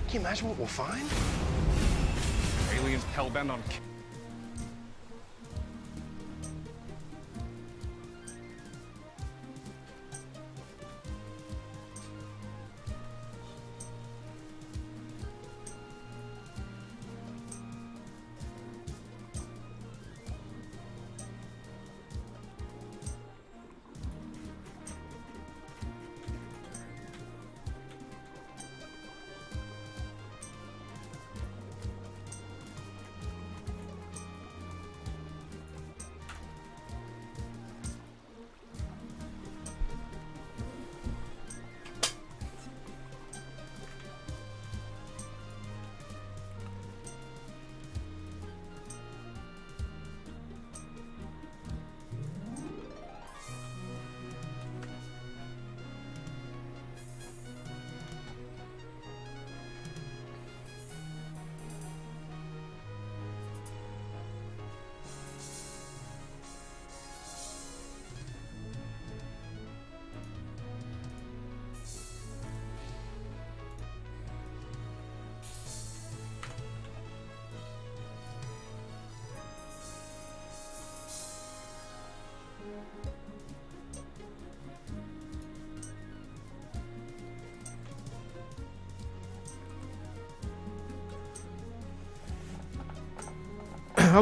Can you imagine what we'll find? Aliens hellbent on...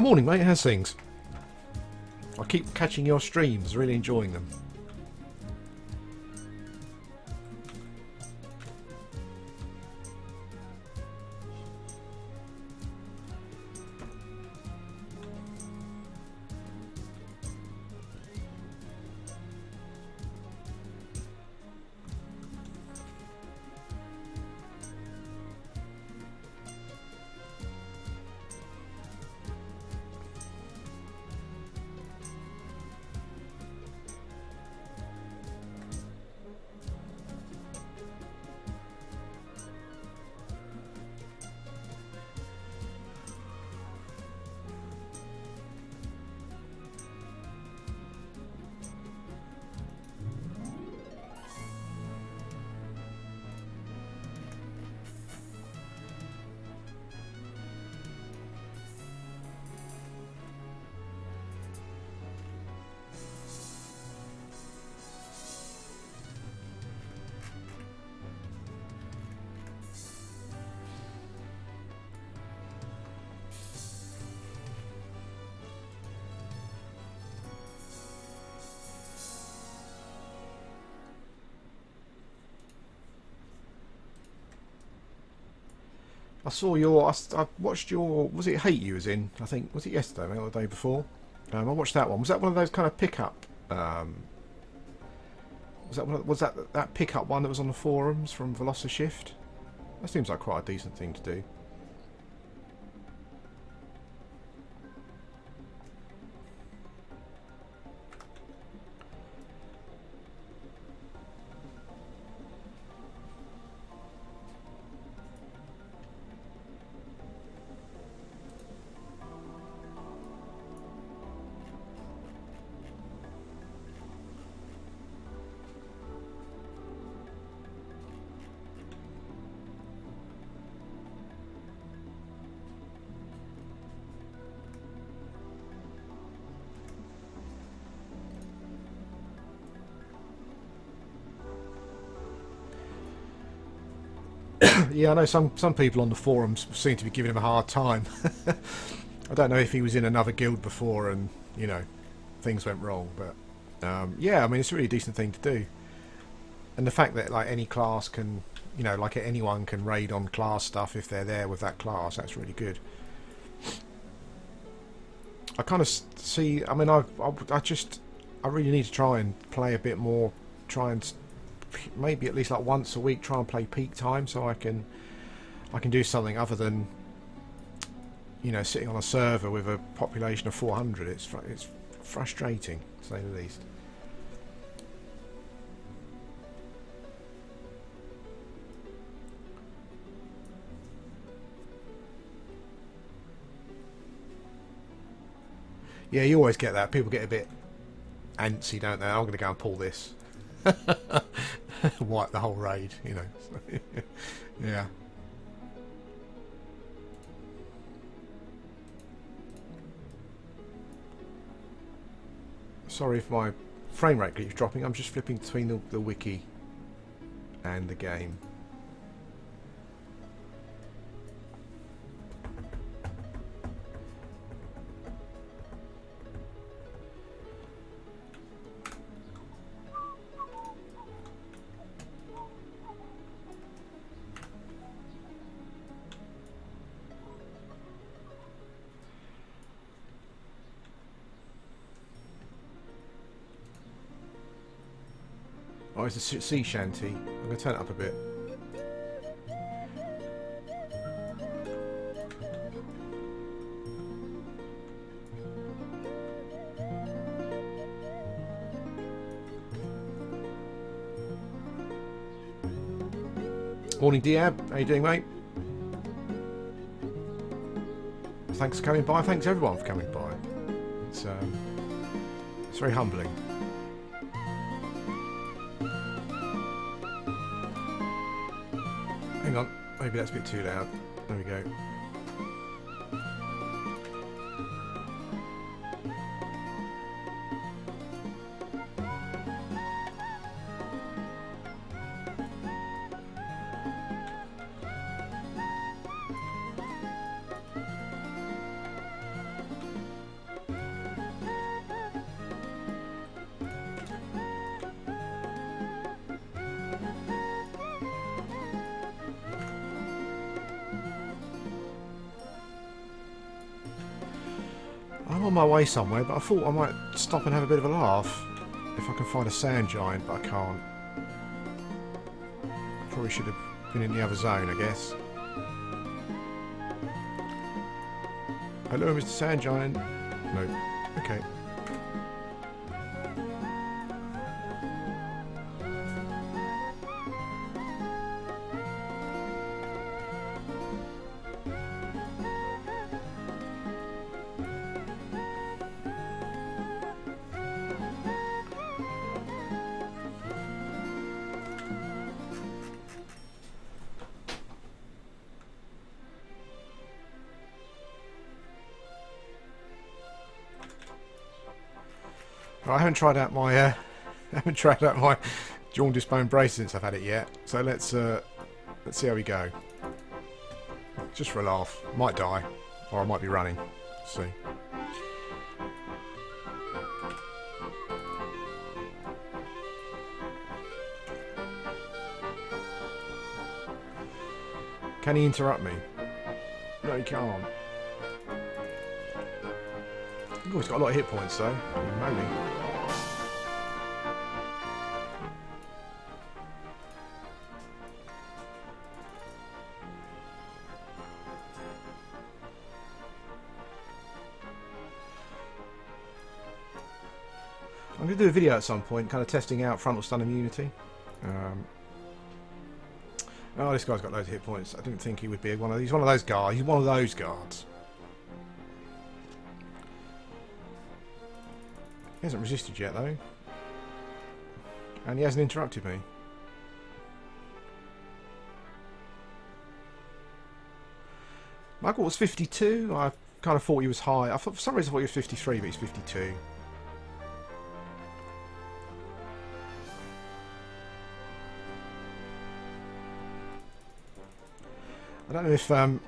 Morning, mate. How's things? I keep catching your streams, really enjoying them. I saw your... I watched your... Was it Hate You was in? I think... Was it yesterday, mate, or the day before? I watched that one. Was that one of those kind of pickup... was that pickup one that was on the forums from Velocishift? That seems like quite a decent thing to do. Yeah, I know some people on the forums seem to be giving him a hard time. I don't know if he was in another guild before and, you know, things went wrong, but yeah, I mean, it's a really decent thing to do. And the fact that, like, any class can, you know, like anyone can raid on class stuff if they're there with that class, that's really good. I kind of see, I mean, I really need to try and play a bit more, try and maybe at least like once a week try and play peak time so I can do something other than, you know, sitting on a server with a population of 400. It's frustrating, to say the least. Yeah, you always get that. People get a bit antsy, don't they? I'm going to go and pull this. Wipe the whole raid, you know. Yeah. Sorry if my frame rate keeps dropping. I'm just flipping between the wiki and the game. Oh, it's a sea shanty. I'm going to turn it up a bit. Morning, Diab. How you doing, mate? Thanks for coming by. Thanks everyone for coming by. It's very humbling. Hang on, maybe that's a bit too loud. There we go. I'm on my way somewhere, but I thought I might stop and have a bit of a laugh if I can find a sand giant, but I can't. Probably should have been in the other zone, I guess. Hello, Mr. Sand Giant. No. Okay. I haven't tried out my jaundice bone brace since I've had it yet. So let's see how we go. Just for a laugh. Might die, or I might be running. Let's see. Can he interrupt me? No, he can't. Oh, he's got a lot of hit points though. Holy moly. I'm going to do a video at some point, kind of testing out frontal stun immunity. Oh, this guy's got loads of hit points. I didn't think he would be one of these. He's one of those guys. He's one of those guards. He hasn't resisted yet, though. And he hasn't interrupted me. Michael was 52. I kind of thought he was high. I thought, for some reason I thought he was 53, but he's 52. I don't know if I don't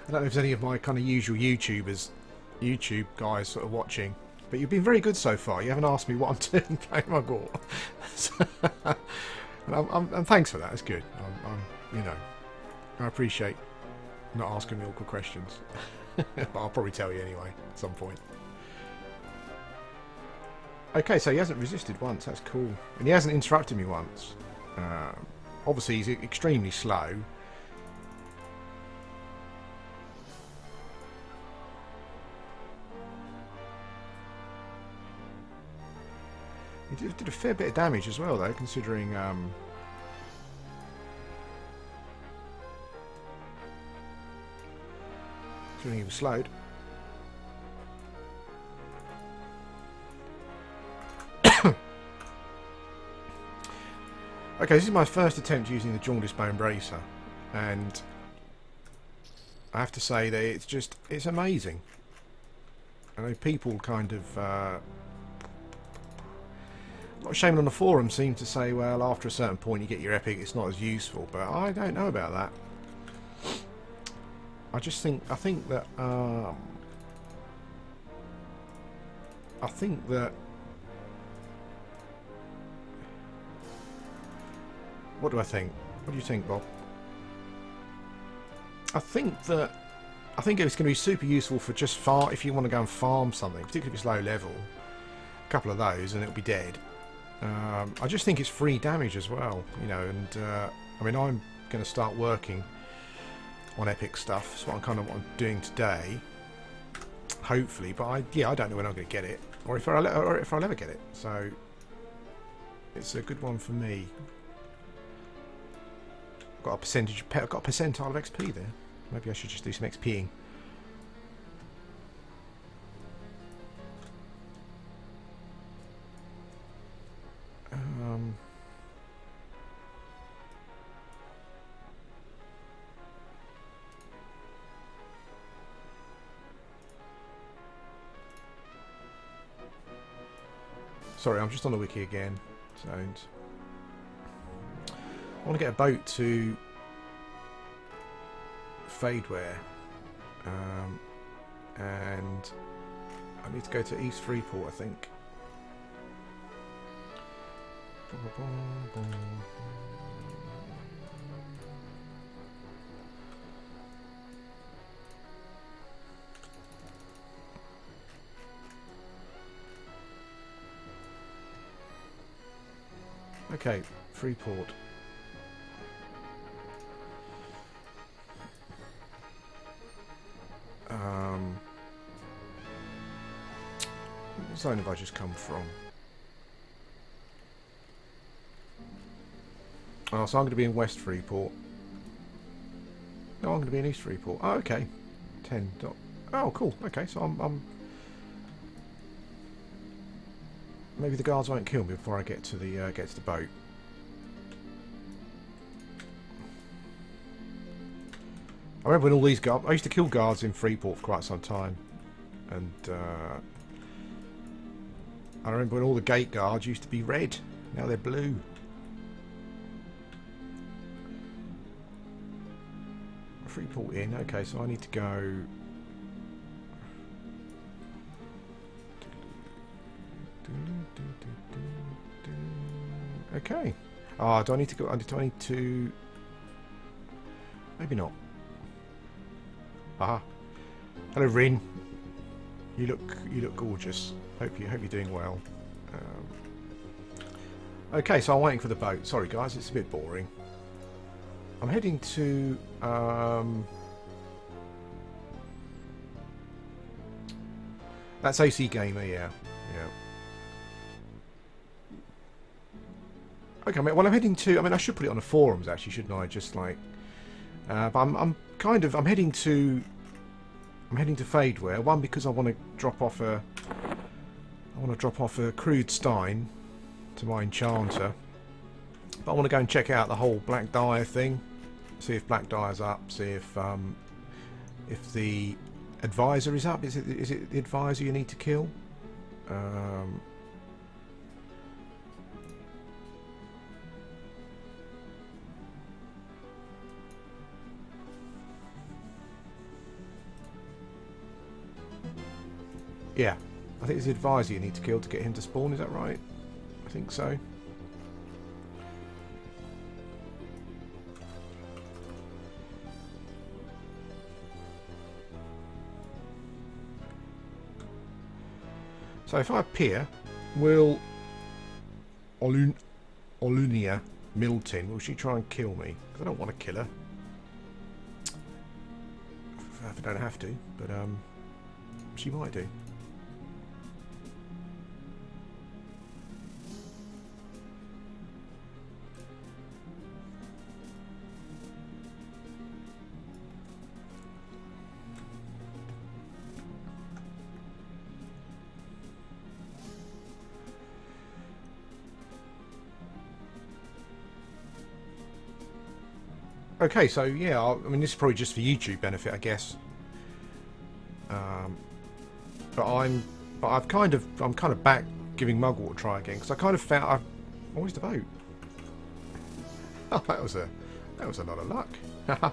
know if there's any of my kind of usual YouTube guys sort of watching, but you've been very good so far. You haven't asked me what I'm doing playing my gore, and thanks for that. It's good. You know, I appreciate not asking me awkward questions, but I'll probably tell you anyway at some point. Okay, so he hasn't resisted once. That's cool, and he hasn't interrupted me once. Obviously, he's extremely slow. He did a fair bit of damage as well, though, considering he was slowed. Okay, this is my first attempt using the Jaundice Bone Bracer, and I have to say that it's amazing. I know people kind of Shaman on the forum seemed to say, well, after a certain point you get your epic, it's not as useful, but I don't know about that. I think that what do I think? What do you think, Bob? I think it's going to be super useful for just if you want to go and farm something, particularly if it's low level. A couple of those and it'll be dead. I just think it's free damage as well, you know. And I mean, I'm going to start working on epic stuff. That's what I'm doing today, hopefully. But I don't know when I'm going to get it, or if I'll ever get it. So it's a good one for me. Got a percentile of XP there. Maybe I should just do some XPing. Sorry, I'm just on the wiki again. So I want to get a boat to Fadeware, and I need to go to East Freeport, I think. Okay, Freeport. What zone have I just come from? Oh, so I'm going to be in West Freeport. No, I'm going to be in East Freeport. Oh, okay. 10. Oh, cool. Okay, so I'm maybe the guards won't kill me before I get to the boat. I remember when all these guards... I used to kill guards in Freeport for quite some time. And I remember when all the gate guards used to be red. Now they're blue. Freeport in. Okay, so I need to go... Okay. Ah, do I need to go... Do I need to... Maybe not. Aha. Hello, Rin. You look gorgeous. Hope you're doing well. Okay, so I'm waiting for the boat. Sorry, guys, it's a bit boring. I'm heading to that's AC Gamer, yeah. Okay, well, I'm heading to... I mean, I should put it on the forums, actually, shouldn't I? Just like... but I'm heading to Fadeware. One, because I want to drop off a crude stein to my enchanter. But I want to go and check out the whole Black Dire thing. See if Black Dire's up. See if the advisor is up. Is it the advisor you need to kill? Yeah, I think it's the advisor you need to kill to get him to spawn, is that right? I think so. So if I appear, will Olunia Milton, will she try and kill me? Because I don't want to kill her. I don't have to, but she might do. Okay, so yeah, I mean, this is probably just for YouTube benefit, I guess. But I'm kind of back giving Mugwort a try again, because I kind of found I've always the boat. Oh, that was a lot of luck. I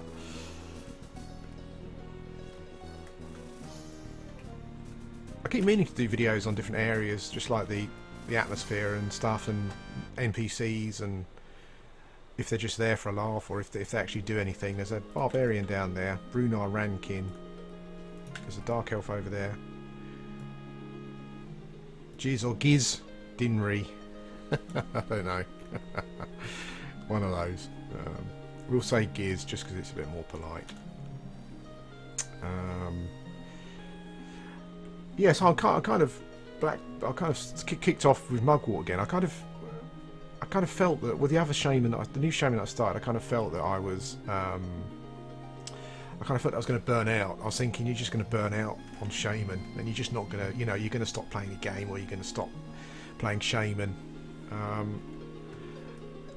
keep meaning to do videos on different areas, just like the atmosphere and stuff, and NPCs, and if they're just there for a laugh, or if they actually do anything. There's a barbarian down there, Brunar Rankin. There's a dark elf over there. Giz or Giz Dinri. I don't know. One of those. We'll say Giz just because it's a bit more polite. Yeah, so I kind of kicked off with Mugwort again. I kind of felt that with the other Shaman, the new Shaman that I started, I kind of felt that I was going to burn out. I was thinking, you're just going to burn out on Shaman, and you're just not going to, you're going to stop playing the game, or you're going to stop playing Shaman.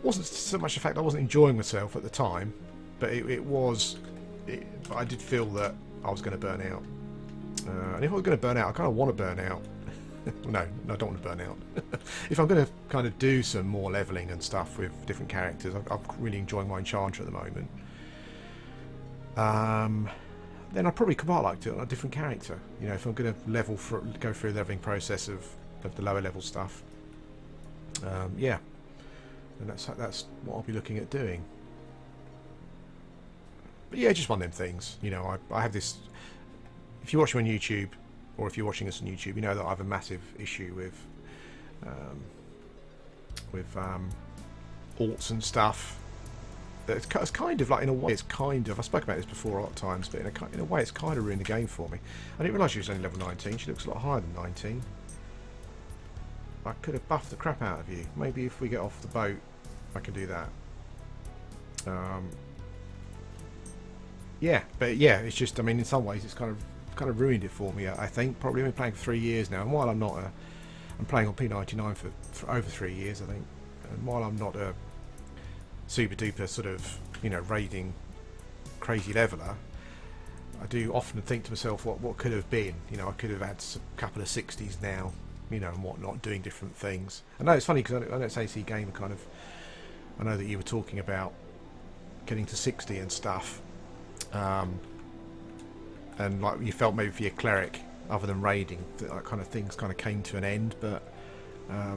Wasn't so much the fact I wasn't enjoying myself at the time, but I did feel that I was going to burn out. And if I was going to burn out, I kind of want to burn out. No, I don't want to burn out. If I'm going to kind of do some more leveling and stuff with different characters, I'm really enjoying my Enchanter at the moment. Then I'd probably quite like to do it on a different character. If I'm going to go through the leveling process of the lower level stuff. Yeah, and that's what I'll be looking at doing. But yeah, just one of them things. I have this. If you watch me on YouTube, or if you're watching us on YouTube, you know that I have a massive issue with alts and stuff. It's kind of like, in a way, it's kind of. I spoke about this before a lot of times, but in a way, it's kind of ruined the game for me. I didn't realise she was only level 19. She looks a lot higher than 19. I could have buffed the crap out of you. Maybe if we get off the boat, I can do that. Yeah, but yeah, it's just. I mean, in some ways, it's kind of ruined it for me. I think probably I've been playing for 3 years now, and while I'm not I'm playing on P99 for over 3 years, I think. And while I'm not a super duper sort of raiding crazy leveler, I do often think to myself what could have been. I could have had a couple of 60s now, and whatnot, doing different things. I know it's funny because I know it's AC Gamer kind of. I know that you were talking about getting to 60 and stuff. And like you felt maybe for your cleric, other than raiding, that kind of things kind of came to an end. But I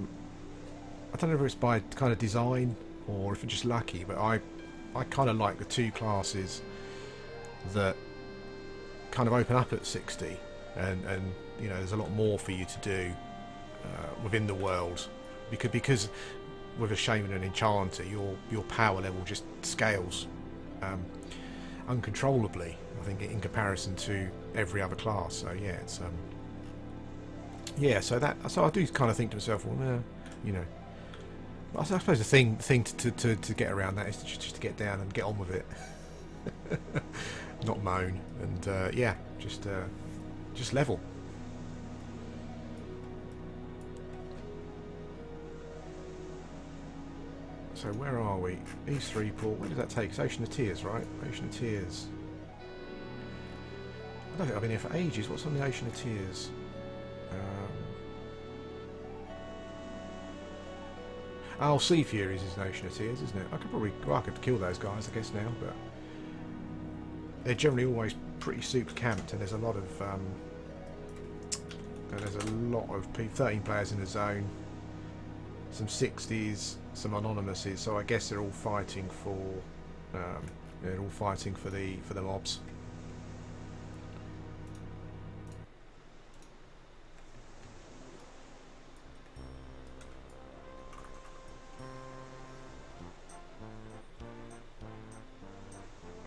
don't know if it's by kind of design or if it's just lucky. But I kind of like the two classes that kind of open up at 60, and there's a lot more for you to do within the world, because with a Shaman and Enchanter, your power level just scales uncontrollably, I think, in comparison to every other class. So yeah, it's so I do kind of think to myself, well, I suppose the thing to get around that is just to get down and get on with it, not moan, and yeah, just level. So where are we? East 3 port. Where does that take? It's Ocean of Tears, right? Ocean of Tears. I don't think I've been here for ages. What's on the Ocean of Tears? Oh, Sea Furies is an Ocean of Tears, isn't it? I could kill those guys, I guess, now, but they're generally always pretty super camped, and there's a lot of 13 players in the zone, some 60s, some anonymouses. So I guess they're all fighting for the mobs.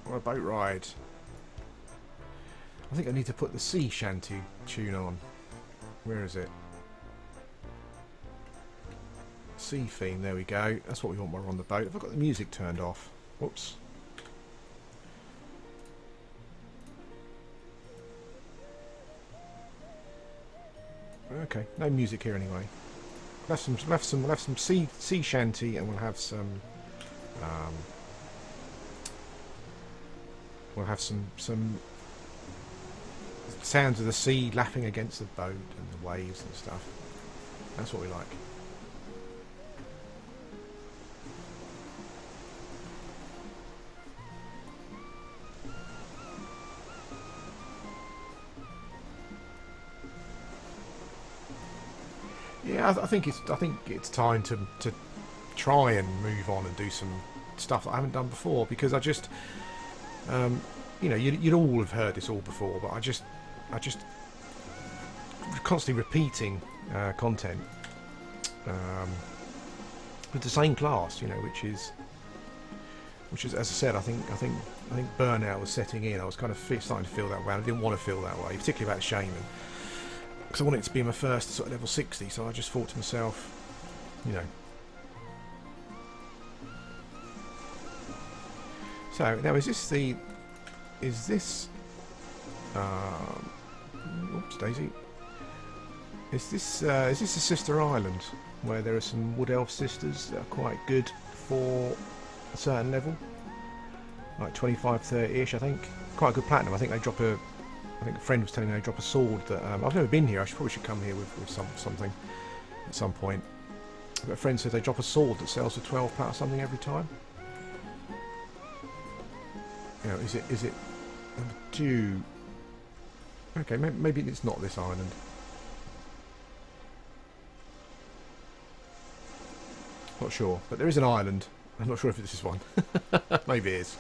What a boat ride. I think I need to put the sea shanty tune on. Where is it? Sea theme, there we go. That's what we want while we're on the boat. Have I got the music turned off? Whoops. Okay, no music here anyway. We'll have some sea shanty, and we'll have some sounds of the sea lapping against the boat and the waves and stuff. That's what we like. Yeah, I think it's time to try and move on and do some stuff that I haven't done before, because I just you know, you'd all have heard this all before, but I just constantly repeating content with the same class, you know, which is as I said, I think burnout was setting in. I was kind of starting to feel that way. I didn't want to feel that way, particularly about Shaman, because I wanted it to be my first sort of level 60. So I just thought to myself, you know. So now is this oops daisy, is this a sister island where there are some wood elf sisters that are quite good for a certain level, like 25, 30-ish, I think. Quite a good platinum. I think they drop a, I think a friend was telling me they drop a sword that I've never been here. I probably should come here with something at some point. But a friend said they drop a sword that sells for 12 pounds something every time. You know, is it number 2? Okay, maybe it's not this island. Not sure, but there is an island. I'm not sure if this is one. Maybe it is.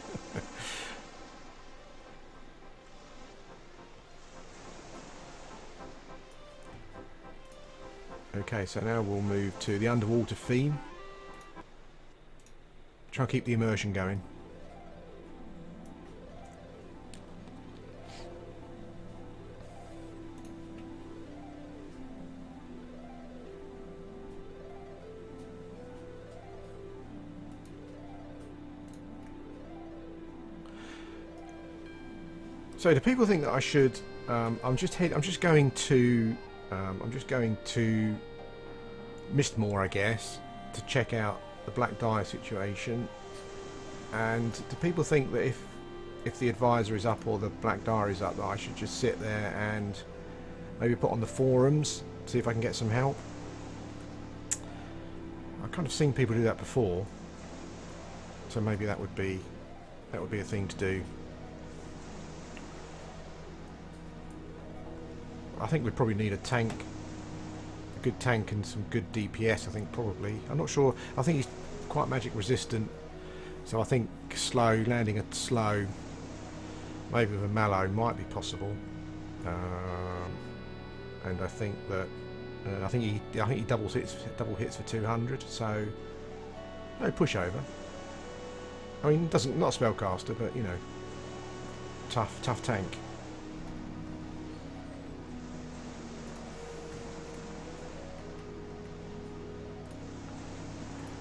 Okay, so now we'll move to the underwater theme. Try and keep the immersion going. So do people think that I should? I'm just going to Mistmore, I guess, to check out the black dye situation. And do people think that if the advisor is up or the black dye is up, that I should just sit there and maybe put on the forums, see if I can get some help? I've kind of seen people do that before, so maybe that would be a thing to do. I think we'd probably need a tank, a good tank and some good DPS, I think, probably. I'm not sure. I think he's quite magic resistant, so I think landing it slow, maybe with a mallow might be possible. And I think that I think he double hits for 200, so no pushover. I mean, not a spellcaster, but you know, tough tank.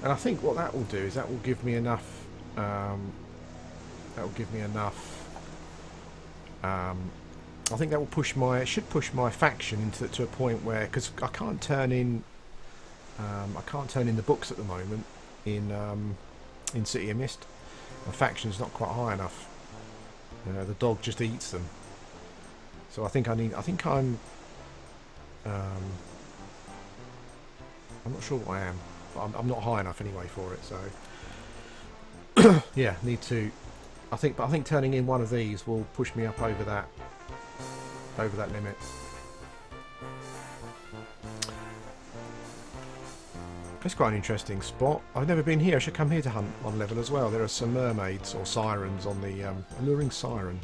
And I think what that will do is that will give me enough. I think that will push my. It should push my faction to a point where, because I can't turn in. I can't turn in the books at the moment in City of Mist. My faction's not quite high enough. The dog just eats them. So I think I need. I think I'm. I'm not sure what I am. I'm not high enough anyway for it, so yeah, need to. I think turning in one of these will push me up over that limit. It's quite an interesting spot. I've never been here. I should come here to hunt on level as well. There are some mermaids or sirens on the alluring siren.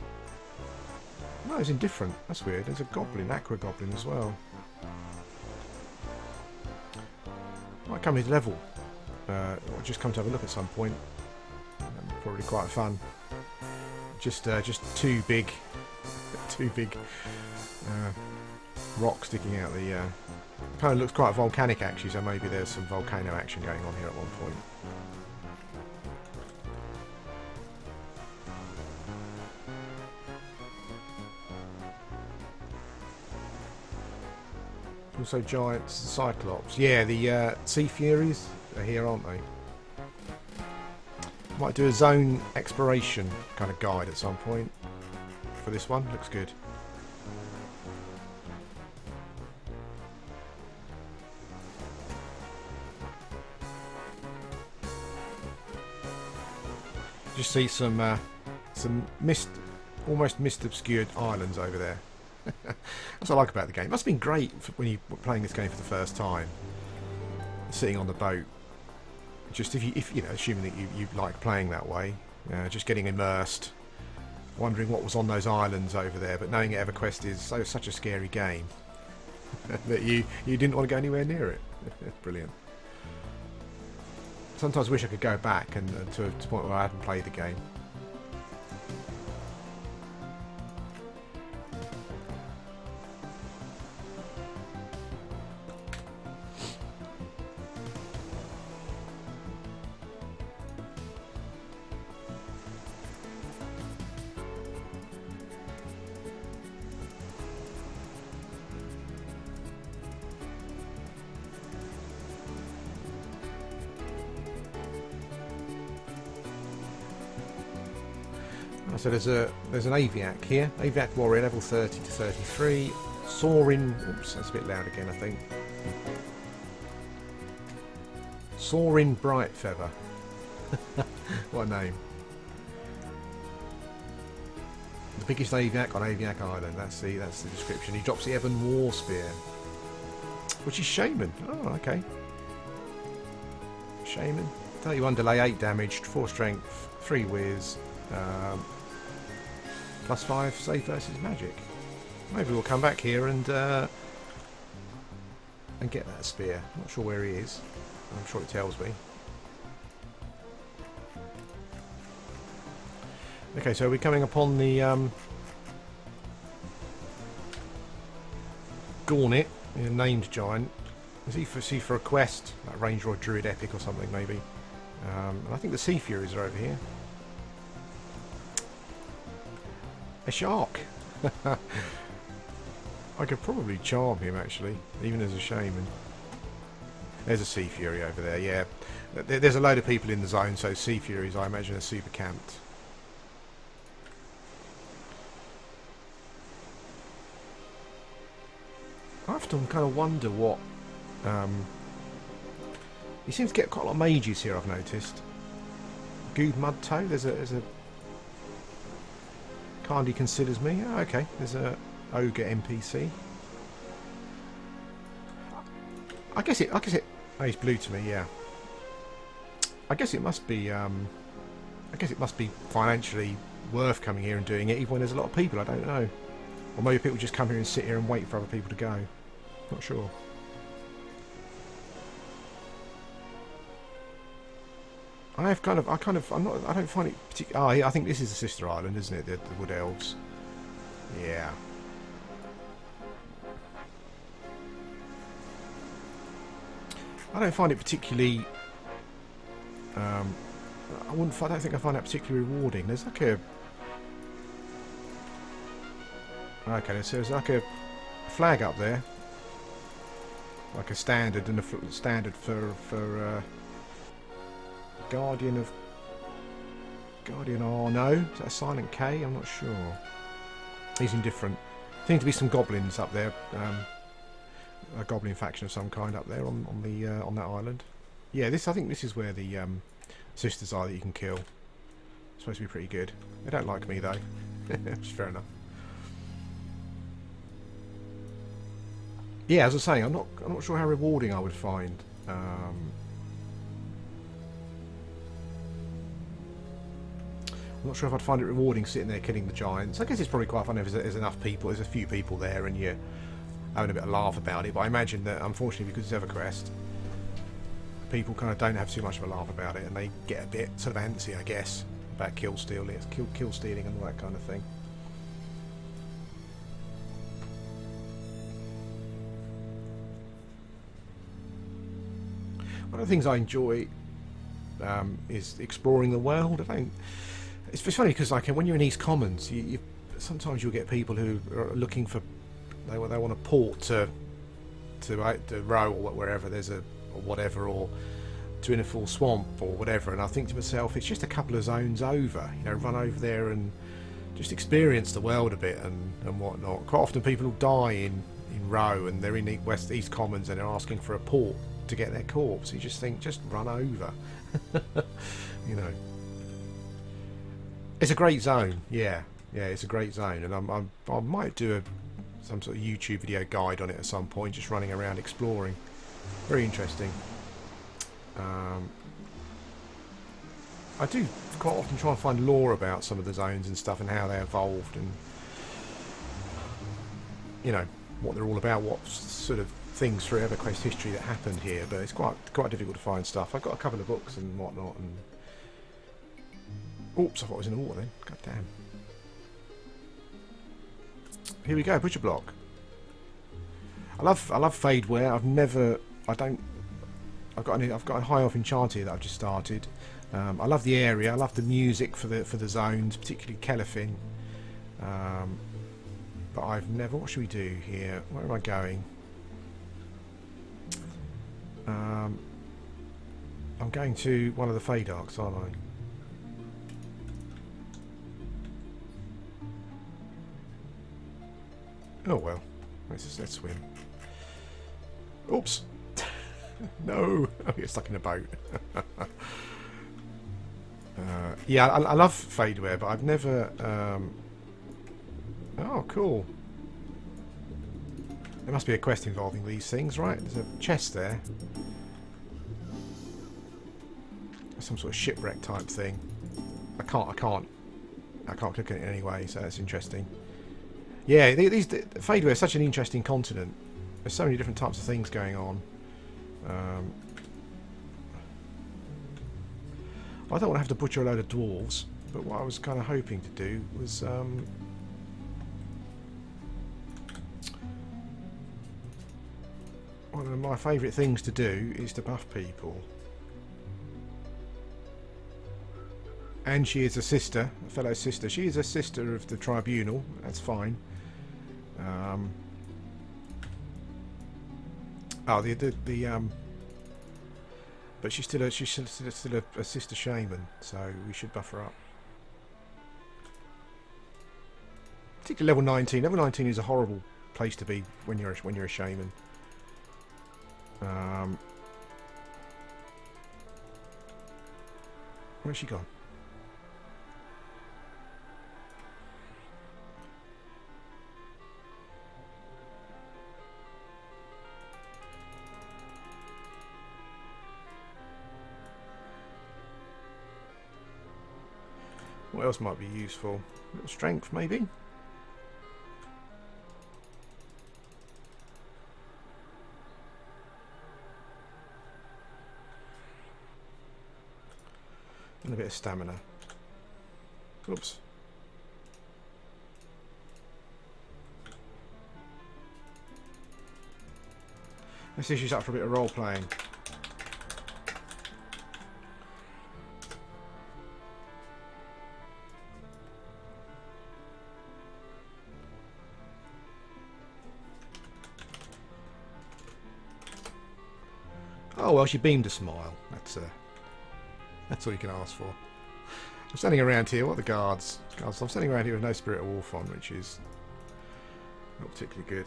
No, it's indifferent. That's weird. There's a goblin, aqua goblin as well. Might come here to level, or just come to have a look at some point. Probably quite fun. Just two big rocks sticking out the. Kind of looks quite volcanic actually, so maybe there's some volcano action going on here at one point. Also giants, cyclops. Yeah, the sea furies are here, aren't they? Might do a zone exploration kind of guide at some point for this one. Looks good. Just see some almost mist-obscured islands over there. That's what I like about the game. It must have been great when you were playing this game for the first time, sitting on the boat. Just if you know, assuming that you like playing that way, just getting immersed, wondering what was on those islands over there, but knowing Everquest is such a scary game that you didn't want to go anywhere near it. Brilliant. Sometimes I wish I could go back and to a point where I hadn't played the game. So there's an Aviac here, Aviac Warrior, level 30 to 33, Soaring. Oops, that's a bit loud again, I think. Soaring Bright Feather. What a name! The biggest Aviac on Aviac Island. That's the description. He drops the Ebon War Spear, which is Shaman. Oh, okay. Shaman. 31 delay, 8 damage, 4 strength, 3 whiz. +5 save versus magic. Maybe we'll come back here and get that spear. Not sure where he is. I'm sure it tells me. Okay, so we're coming upon the Gauntlet, a named giant. Is he for a quest? Like Ranger or Druid Epic or something maybe. And I think the Sea Furies are over here. A shark! I could probably charm him actually, even as a shaman. There's a Sea Fury over there, yeah. There's a load of people in the zone, so Sea Furies I imagine are super camped. I often kind of wonder what... you seem to get quite a lot of mages here, I've noticed. Good Mudtoe, there's a Candy considers me. Oh, okay, there's a ogre NPC. I guess it. Oh, he's blue to me. Yeah. I guess it must be. I guess it must be financially worth coming here and doing it, even when there's a lot of people. I don't know. Or maybe people just come here and sit here and wait for other people to go. Not sure. I don't find it particularly... Oh, I think this is the sister island, isn't it? The Wood Elves. Yeah. I don't find it particularly... I don't think I find that particularly rewarding. There's like a... Okay, so there's like a flag up there. Like a standard, and a standard for Guardian. Oh no, is that a silent K? I'm not sure. He's indifferent. Seem to be some goblins up there. A goblin faction of some kind up there on that island. Yeah, I think this is where the sisters are that you can kill. It's supposed to be pretty good. They don't like me though. Which is fair enough. Yeah, as I was saying, I'm not sure how rewarding I would find. I'm not sure if I'd find it rewarding sitting there killing the giants. I guess it's probably quite fun if there's enough people, there's a few people there and you're having a bit of laugh about it. But I imagine that, unfortunately, because it's Everquest, people kind of don't have too much of a laugh about it and they get a bit sort of antsy, I guess, about kill stealing and all that kind of thing. One of the things I enjoy is exploring the world. It's funny because like when you're in East Commons, sometimes you'll get people who are looking for they want a port to row or wherever there's or to Innerfall Swamp or whatever, and I think to myself, it's just a couple of zones over. You know, run over there and just experience the world a bit and whatnot. Quite often people will die in Row and they're in East Commons and they're asking for a port to get their corpse. You just think, just run over. You know. It's a great zone. Yeah, yeah, it's a great zone, and I might do some sort of YouTube video guide on it at some point, just running around exploring. Very interesting. I do quite often try and find lore about some of the zones and stuff and how they evolved and, you know, what they're all about, what sort of things through Everquest history that happened here, but it's quite difficult to find stuff. I've got a couple of books and whatnot, and oops, I thought I was in the water then. God damn. Here we go, butcher block. I love Fadeware. I've got a high elf enchant here that I've just started. I love the area. I love the music for the zones, particularly Kelefin. But I've never. What should we do here? Where am I going? I'm going to one of the Fadarks, aren't I? Oh well. Let's swim. Oops. No. I get stuck in a boat. Yeah, I love Fadeware, but I've never... Oh, cool. There must be a quest involving these things, right? There's a chest there. Some sort of shipwreck type thing. I can't click on it anyway, so that's interesting. Yeah, Fadeware is such an interesting continent. There's so many different types of things going on. I don't want to have to butcher a load of dwarves, but what I was kind of hoping to do was one of my favourite things to do is to buff people. And she is a sister, a fellow sister. She is a sister of the tribunal. That's fine. But she's still a sister shaman, so we should buff her up. Particularly level 19. Level 19 is a horrible place to be when you're a shaman. Where's she gone? What else might be useful? A little strength, maybe? And a bit of stamina. Oops. Let's see if she's up for a bit of role-playing. Oh well, she beamed a smile. That's all you can ask for. I'm standing around here. What are the guards? I'm standing around here with no Spirit of Wolf on, which is not particularly good.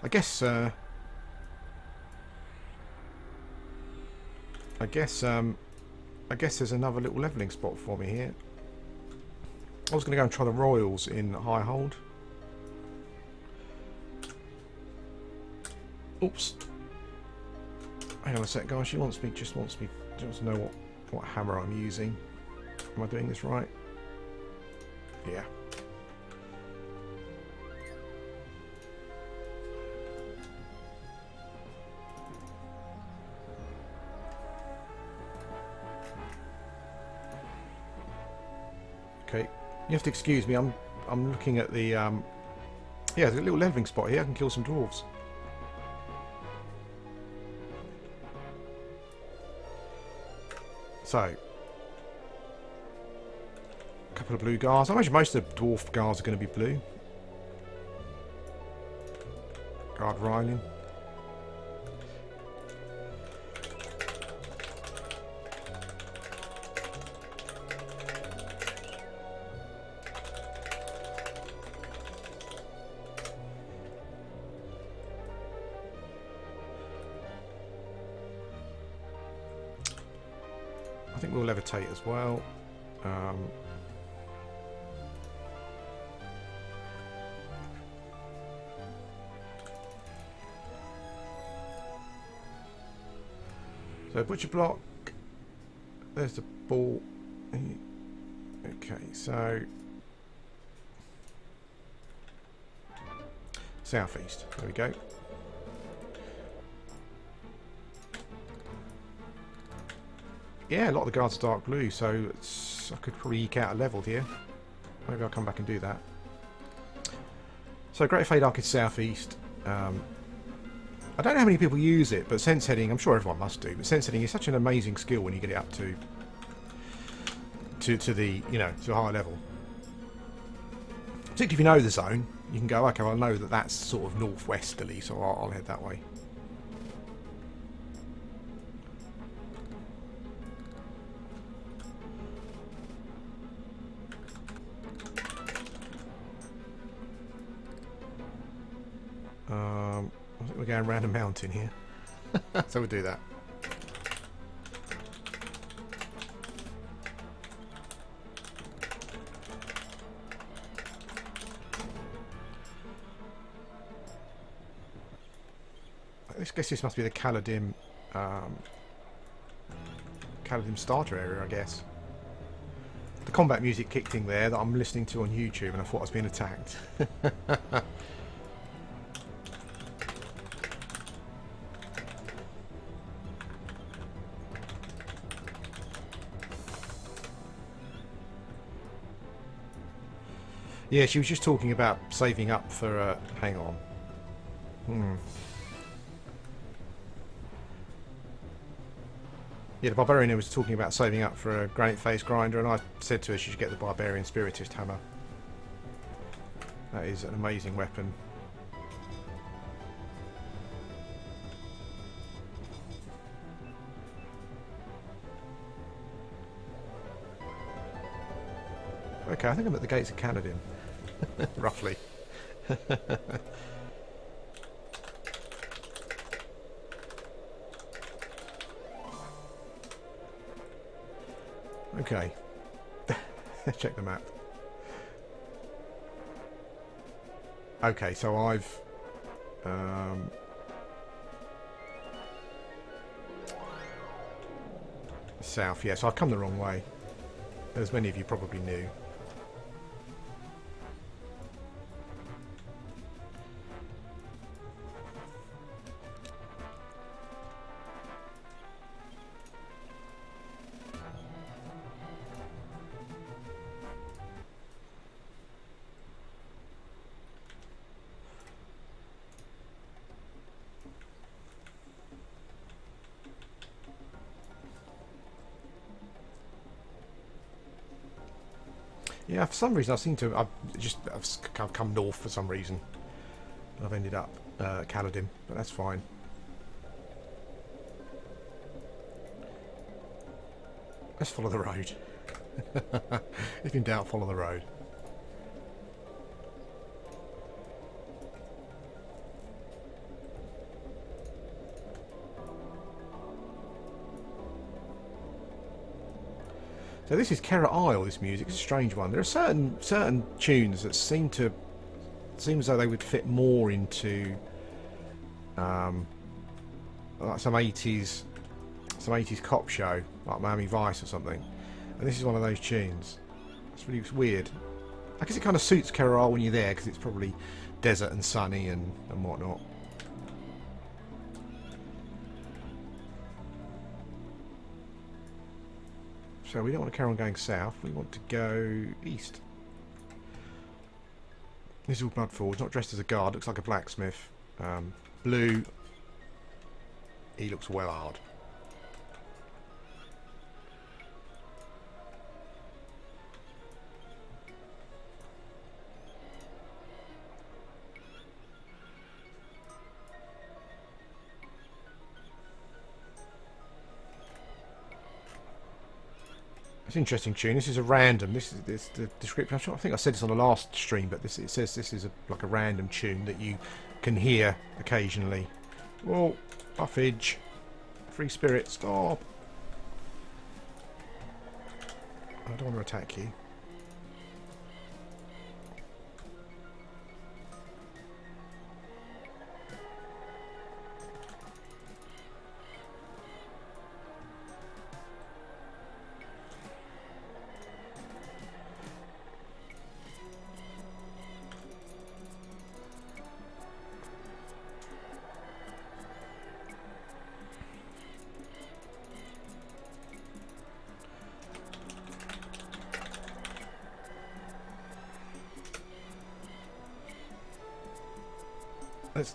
I guess there's another little levelling spot for me here. I was going to go and try the Royals in High Hold. Oops. Hang on a sec, guys. She just wants to know what hammer I'm using. Am I doing this right? Yeah. Okay. You have to excuse me. I'm looking at the yeah, there's a little leveling spot here. I can kill some dwarves. So, a couple of blue guards. I imagine most of the dwarf guards are going to be blue. Guard Ryling. I think we'll levitate as well. So butcher block. There's the ball. Okay, so southeast. There we go. Yeah, a lot of the guards are dark blue, so I could probably eke out a level here. Maybe I'll come back and do that. So Great Fade Arc is southeast. I don't know how many people use it, but sense heading, I'm sure everyone must do, but sense heading is such an amazing skill when you get it up to the, you know, to a higher level. Particularly if you know the zone, you can go, okay, well, I know that that's sort of northwesterly, so I'll head that way. I think we're going around a mountain here. So we'll do that. I guess this must be the Caladim starter area, I guess. The combat music kicked in there that I'm listening to on YouTube, and I thought I was being attacked. Yeah, she was just talking about saving up for, hang on. Yeah, the Barbarian was talking about saving up for a granite face grinder, and I said to her she should get the Barbarian Spiritist hammer. That is an amazing weapon. Okay, I think I'm at the gates of Caladim. Roughly. Okay. Let's check the map. Okay, so I've south, yeah, so I've come the wrong way, as many of you probably knew. Yeah, for some reason I seem to. I've come north for some reason. I've ended up at Caladim, but that's fine. Let's follow the road. If in doubt, follow the road. So this is Kera Isle, this music. It's a strange one. There are certain tunes that seem as though they would fit more into like some 80s cop show, like Miami Vice or something. And this is one of those tunes. It's weird. I guess it kind of suits Kera Isle when you're there, because it's probably desert and sunny and whatnot. So we don't want to carry on going south, we want to go east. This is all Bloodfall. He's not dressed as a guard, looks like a blacksmith. Blue, he looks well hard. It's an interesting tune. This is a random. This is the description. I think I said this on the last stream, but it says this is like a random tune that you can hear occasionally. Well, buffage, free spirit, stop. I don't want to attack you.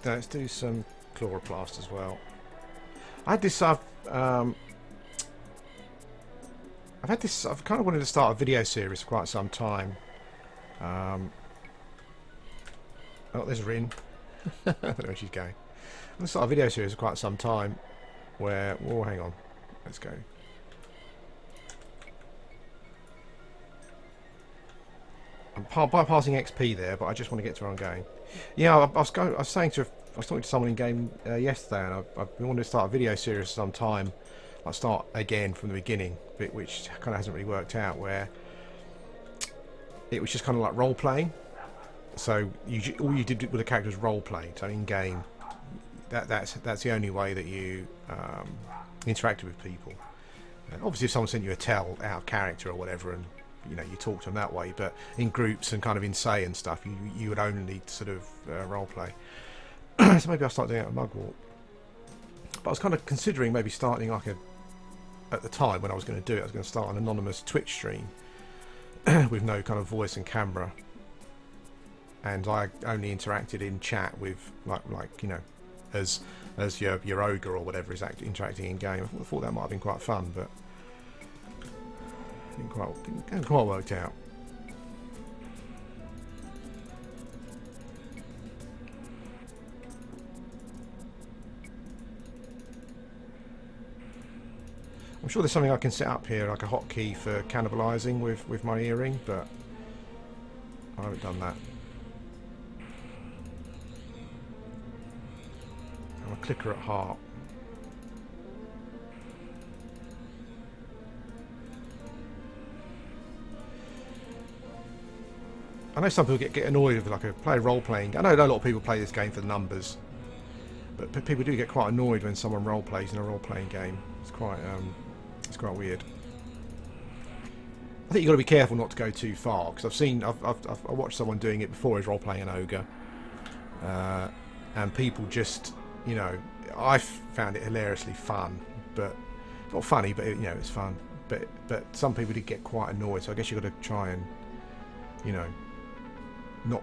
Let's do some chloroplast as well. I had this. I've had this. I've kind of wanted to start a video series for quite some time. Oh, there's Rin. I don't know where she's going. I'm going to start a video series for quite some time. Where? Oh, hang on. Let's go. I'm bypassing XP there, but I just want to get to where I'm going. Yeah, I was talking to someone in game yesterday, and I've been wanting to start a video series for some time. I'll start again from the beginning, which kind of hasn't really worked out. Where it was just kind of like role playing. So all you did with the character was role play. So in game, that's the only way that you interacted with people. And obviously, if someone sent you a tell out of character or whatever, and you know, you talk to them that way, but in groups and kind of in say and stuff, you would only sort of role play. So maybe I'll start doing it at Mugwort. But I was kind of considering maybe starting like at the time when I was going to do it, I was going to start an anonymous Twitch stream with no kind of voice and camera, and I only interacted in chat with like you know, as your ogre or whatever is interacting in game. I thought that might have been quite fun, but didn't quite worked out. I'm sure there's something I can set up here, like a hotkey for cannibalising with my earring, but I haven't done that. I'm a clicker at heart. I know some people get annoyed with like play role-playing. I know a lot of people play this game for the numbers, but people do get quite annoyed when someone role-plays in a role-playing game. It's quite weird. I think you've got to be careful not to go too far, because I've watched someone doing it before, is role-playing an ogre, and people just, you know, I found it hilariously fun, but not funny, but you know, it's fun. But some people did get quite annoyed, so I guess you've got to try and, you know, not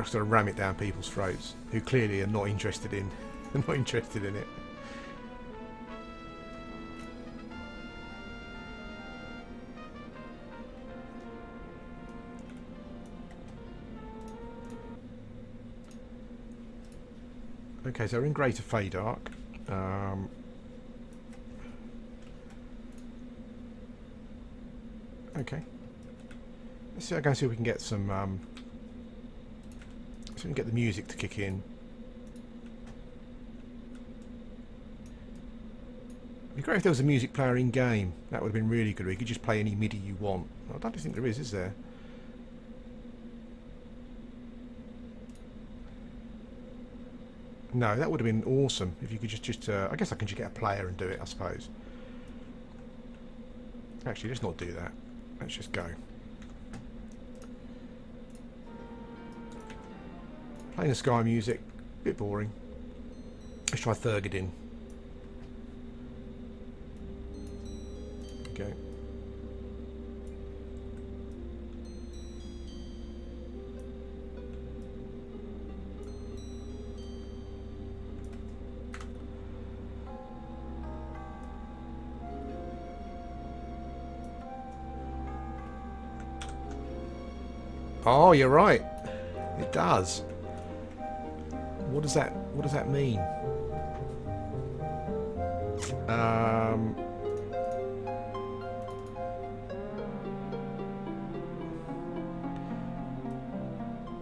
sort of ram it down people's throats who clearly are not interested in it. Okay, so we're in Greater Fadeware. Okay. Let's see. I'm going to see if we can get some. See if we can get the music to kick in. It'd be great if there was a music player in game. That would have been really good. Where you could just play any MIDI you want. I don't think there is there? No, that would have been awesome if you could just I guess I can just get a player and do it, I suppose. Actually, let's not do that. Let's just go. Playing the Sky music, a bit boring. Let's try Thurgadin. Okay. Oh, you're right. It does. What does that mean?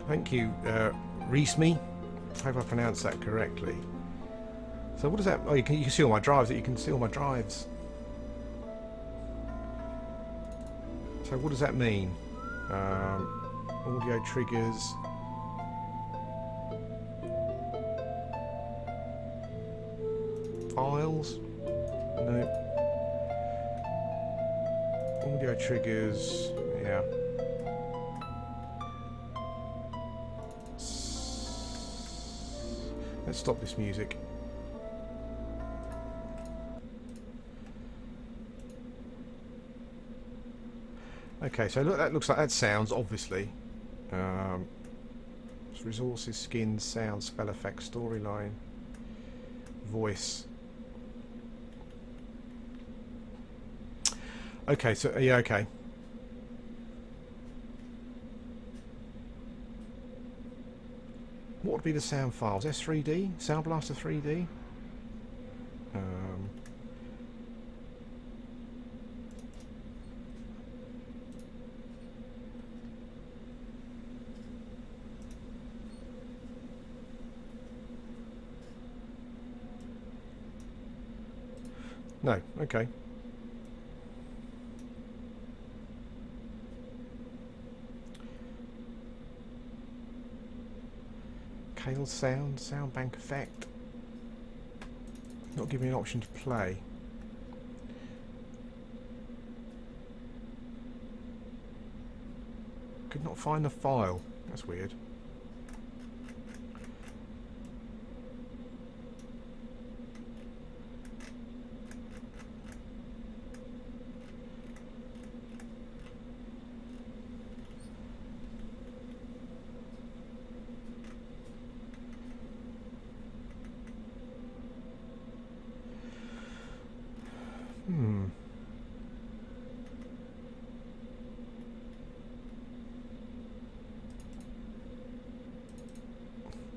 Thank you, Reesme. I hope I pronounced that correctly. So what does that? Oh, you can see all my drives. You can see all my drives. So what does that mean? Audio triggers. Files? No. Audio triggers. Yeah. Let's stop this music. Okay, so look, that looks like that sounds, obviously. Resources, skins, sound, spell effects, storyline, voice. Okay, so yeah, okay. What would be the sound files? S3D? Sound Blaster 3D? No, okay. Kale sound, sound bank effect. Not giving me an option to play. Could not find the file. That's weird.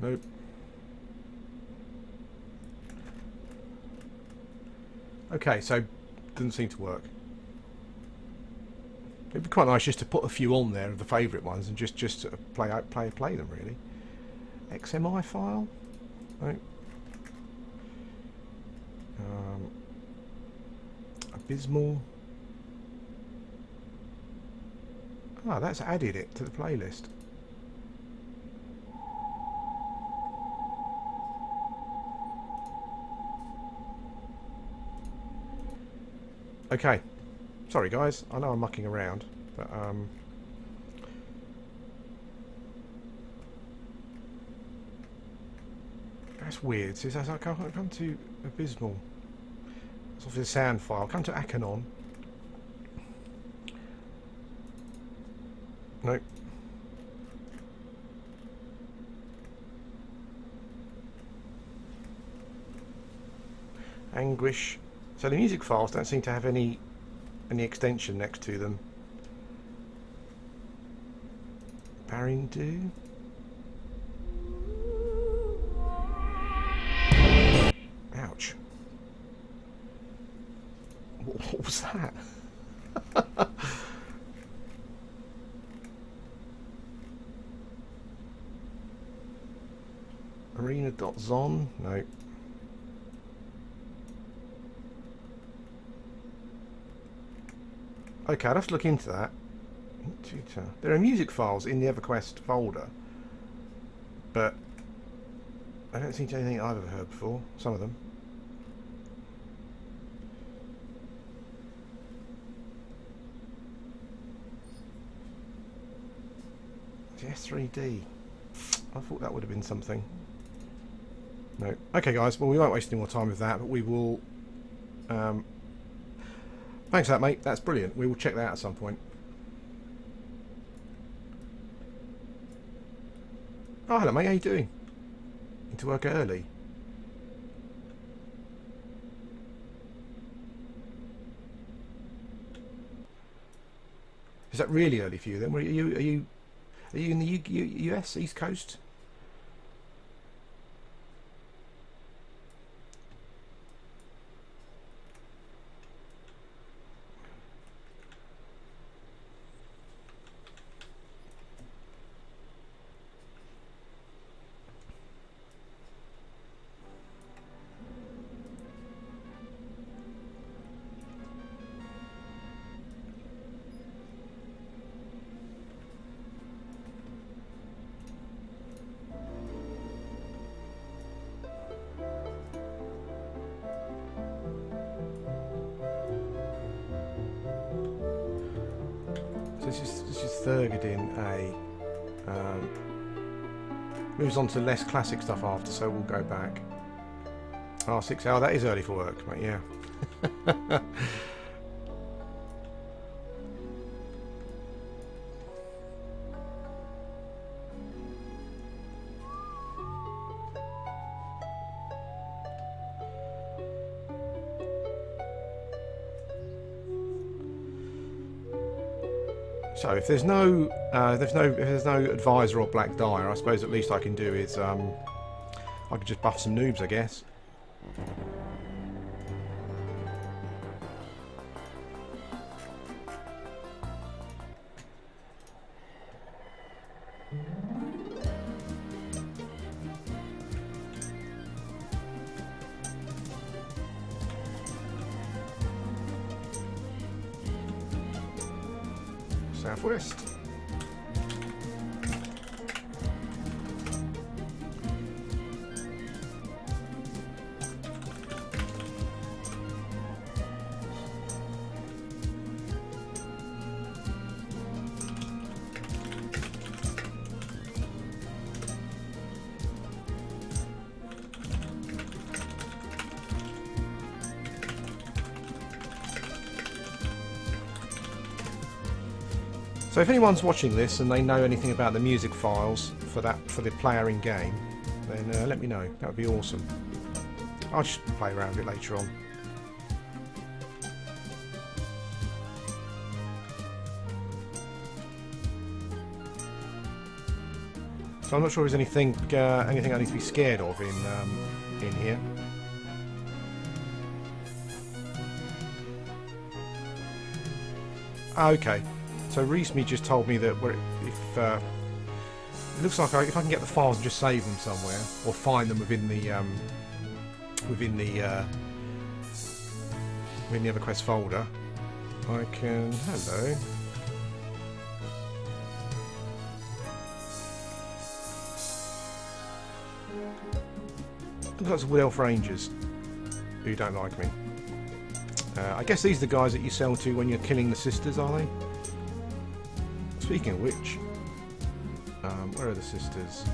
Nope. Okay, so doesn't seem to work. It'd be quite nice just to put a few on there of the favourite ones and just sort of play them really. XMI file. Right. Abysmal. Ah, that's added it to the playlist. Okay. Sorry guys, I know I'm mucking around, but that's weird. So I can't come to Abysmal. It's off the sound file. Come to Akanon. Nope. Anguish. So the music files don't seem to have any extension next to them. Barindu. Ouch. What was that? Arena.zon? No. Okay, I'd have to look into that. There are music files in the Everquest folder, but I don't think anything I've ever heard before. Some of them. The S3D. I thought that would have been something. No. Okay, guys. Well, we won't waste any more time with that, but we will. Thanks for that, mate. That's brilliant. We will check that out at some point. Oh, hello, mate. How you doing? Into work early. Is that really early for you then? Are you in the US East Coast? So this is Thurgadin A. Moves on to less classic stuff after, so we'll go back. R6. Oh, that is early for work, mate. Yeah. So if there's no advisor or black dyer, I suppose at least I can do is I could just buff some noobs, I guess. Southwest. So if anyone's watching this and they know anything about the music files for the player in game, then let me know. That would be awesome. I'll just play around with it later on. So I'm not sure there's anything I need to be scared of in here. Okay. So Reesme just told me that if it looks like if I can get the files and just save them somewhere, or find them within the Everquest folder, I can. Hello. Looks like some Wood Elf Rangers who don't like me. I guess these are the guys that you sell to when you're killing the sisters, are they? Speaking of which, where are the sisters?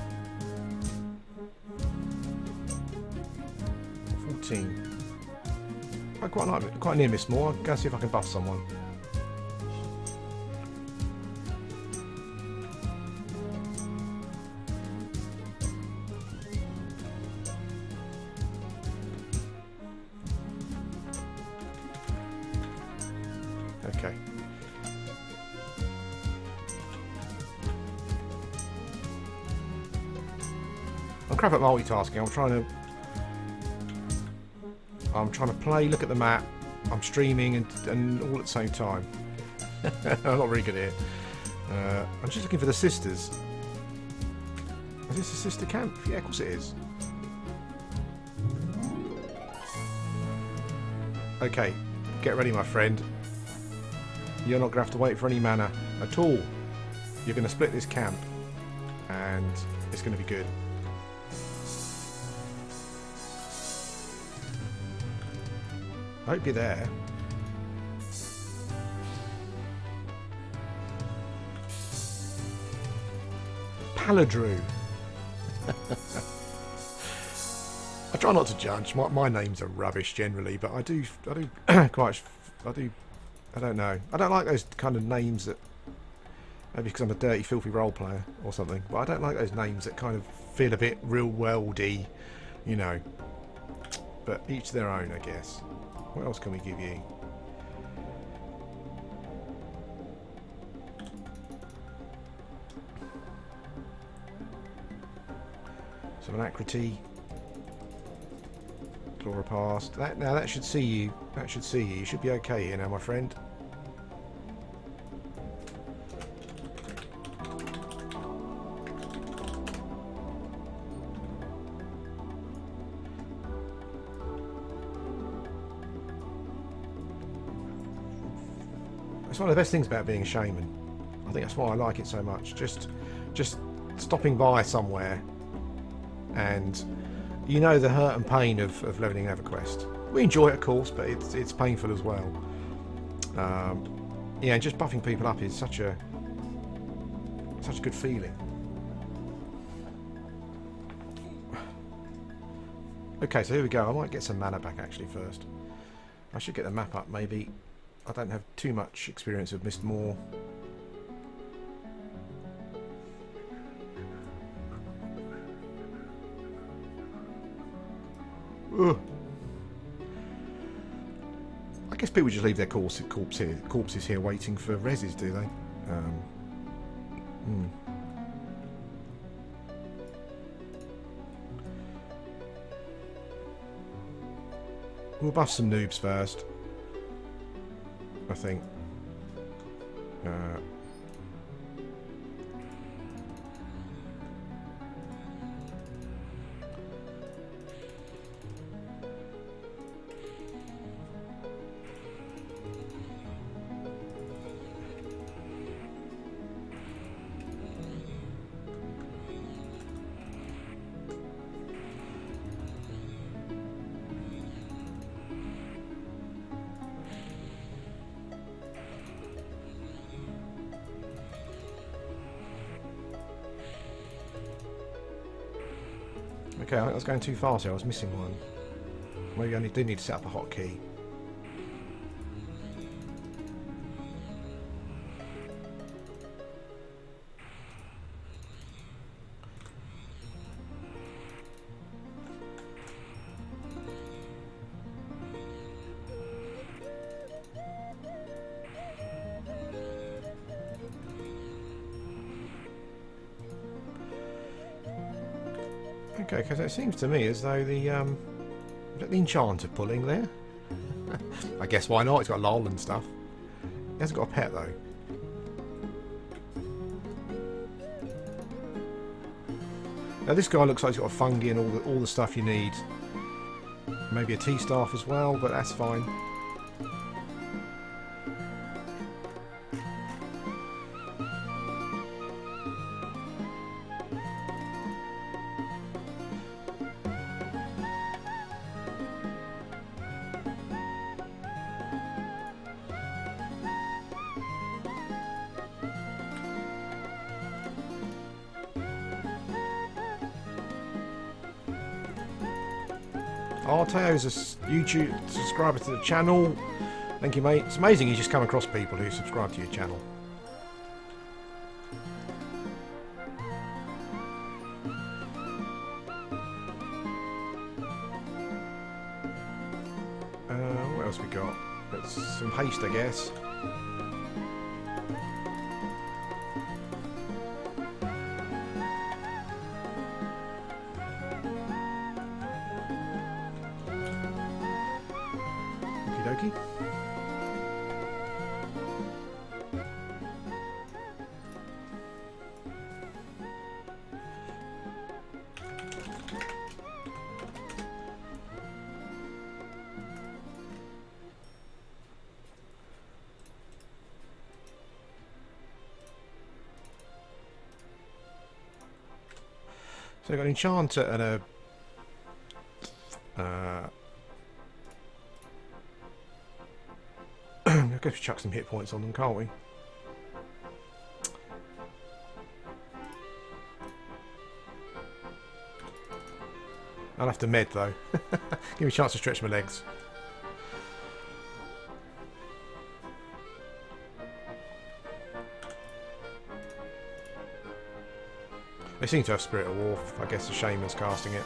14. I quite near Miss Moore. I'll go see if I can buff someone. Okay. I'm crap at multitasking. I'm trying to play, look at the map. I'm streaming and all at the same time. I'm not very good at it. I'm just looking for the sisters. Is this a sister camp? Yeah, of course it is. Okay, get ready, my friend. You're not going to have to wait for any mana at all. You're going to split this camp, and it's going to be good. I hope you're there. Paladru. I try not to judge. My names are rubbish generally, but I do I don't know. I don't like those kind of names that, maybe because I'm a dirty, filthy role player or something, but I don't like those names that kind of feel a bit real worldy, you know. But each their own, I guess. What else can we give you? Some alacrity. Chloropast. That should see you. That should see you. You should be okay here now, my friend. It's one of the best things about being a shaman. I think that's why I like it so much. Just stopping by somewhere, and you know the hurt and pain of leveling EverQuest. We enjoy it, of course, but it's painful as well. Yeah, and just buffing people up is such a good feeling. Okay, so here we go. I might get some mana back actually first. I should get the map up maybe. I don't have too much experience of Mist Moor. Ugh. I guess people just leave their corpses here waiting for reses, do they? We'll buff some noobs first, I think. Okay, I think I was going too fast here. I was missing one. Maybe I do need to set up a hotkey. Okay, because it seems to me as though the enchanter pulling there. I guess why not? He's got lol and stuff. He hasn't got a pet though. Now this guy looks like he's got a fungi and all the stuff you need. Maybe a T-staff as well, but that's fine. Arteo's a YouTube subscriber to the channel. Thank you, mate. It's amazing you just come across people who subscribe to your channel. What else we got? Got some haste, I guess. Okie dokie. So we've got an enchanter and a I guess we chuck some hit points on them, can't we? I'll have to med though. Give me a chance to stretch my legs. They seem to have Spirit of War. I guess the Shaman's casting it.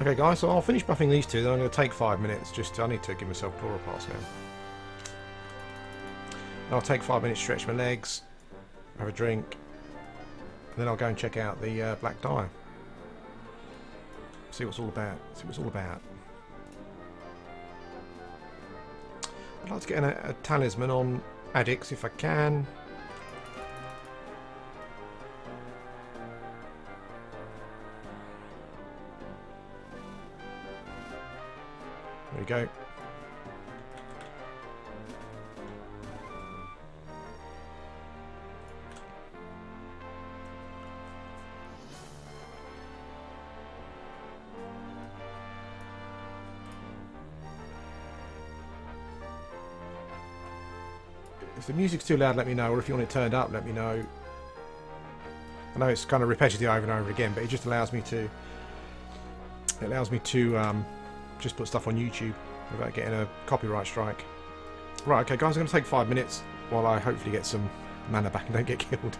Okay guys, so I'll finish buffing these two, then I'm going to take 5 minutes, I need to give myself chloropass now. I'll take 5 minutes, stretch my legs, have a drink, then I'll go and check out the black dye. See what's all about. See what it's all about. I'd like to get a talisman on addicts if I can. There we go. If the music's too loud, let me know, or if you want it turned up, let me know. I know it's kind of repetitive over and over again, but it just allows me to. It allows me to just put stuff on YouTube without getting a copyright strike. Right, okay, guys, I'm going to take 5 minutes while I hopefully get some mana back and don't get killed.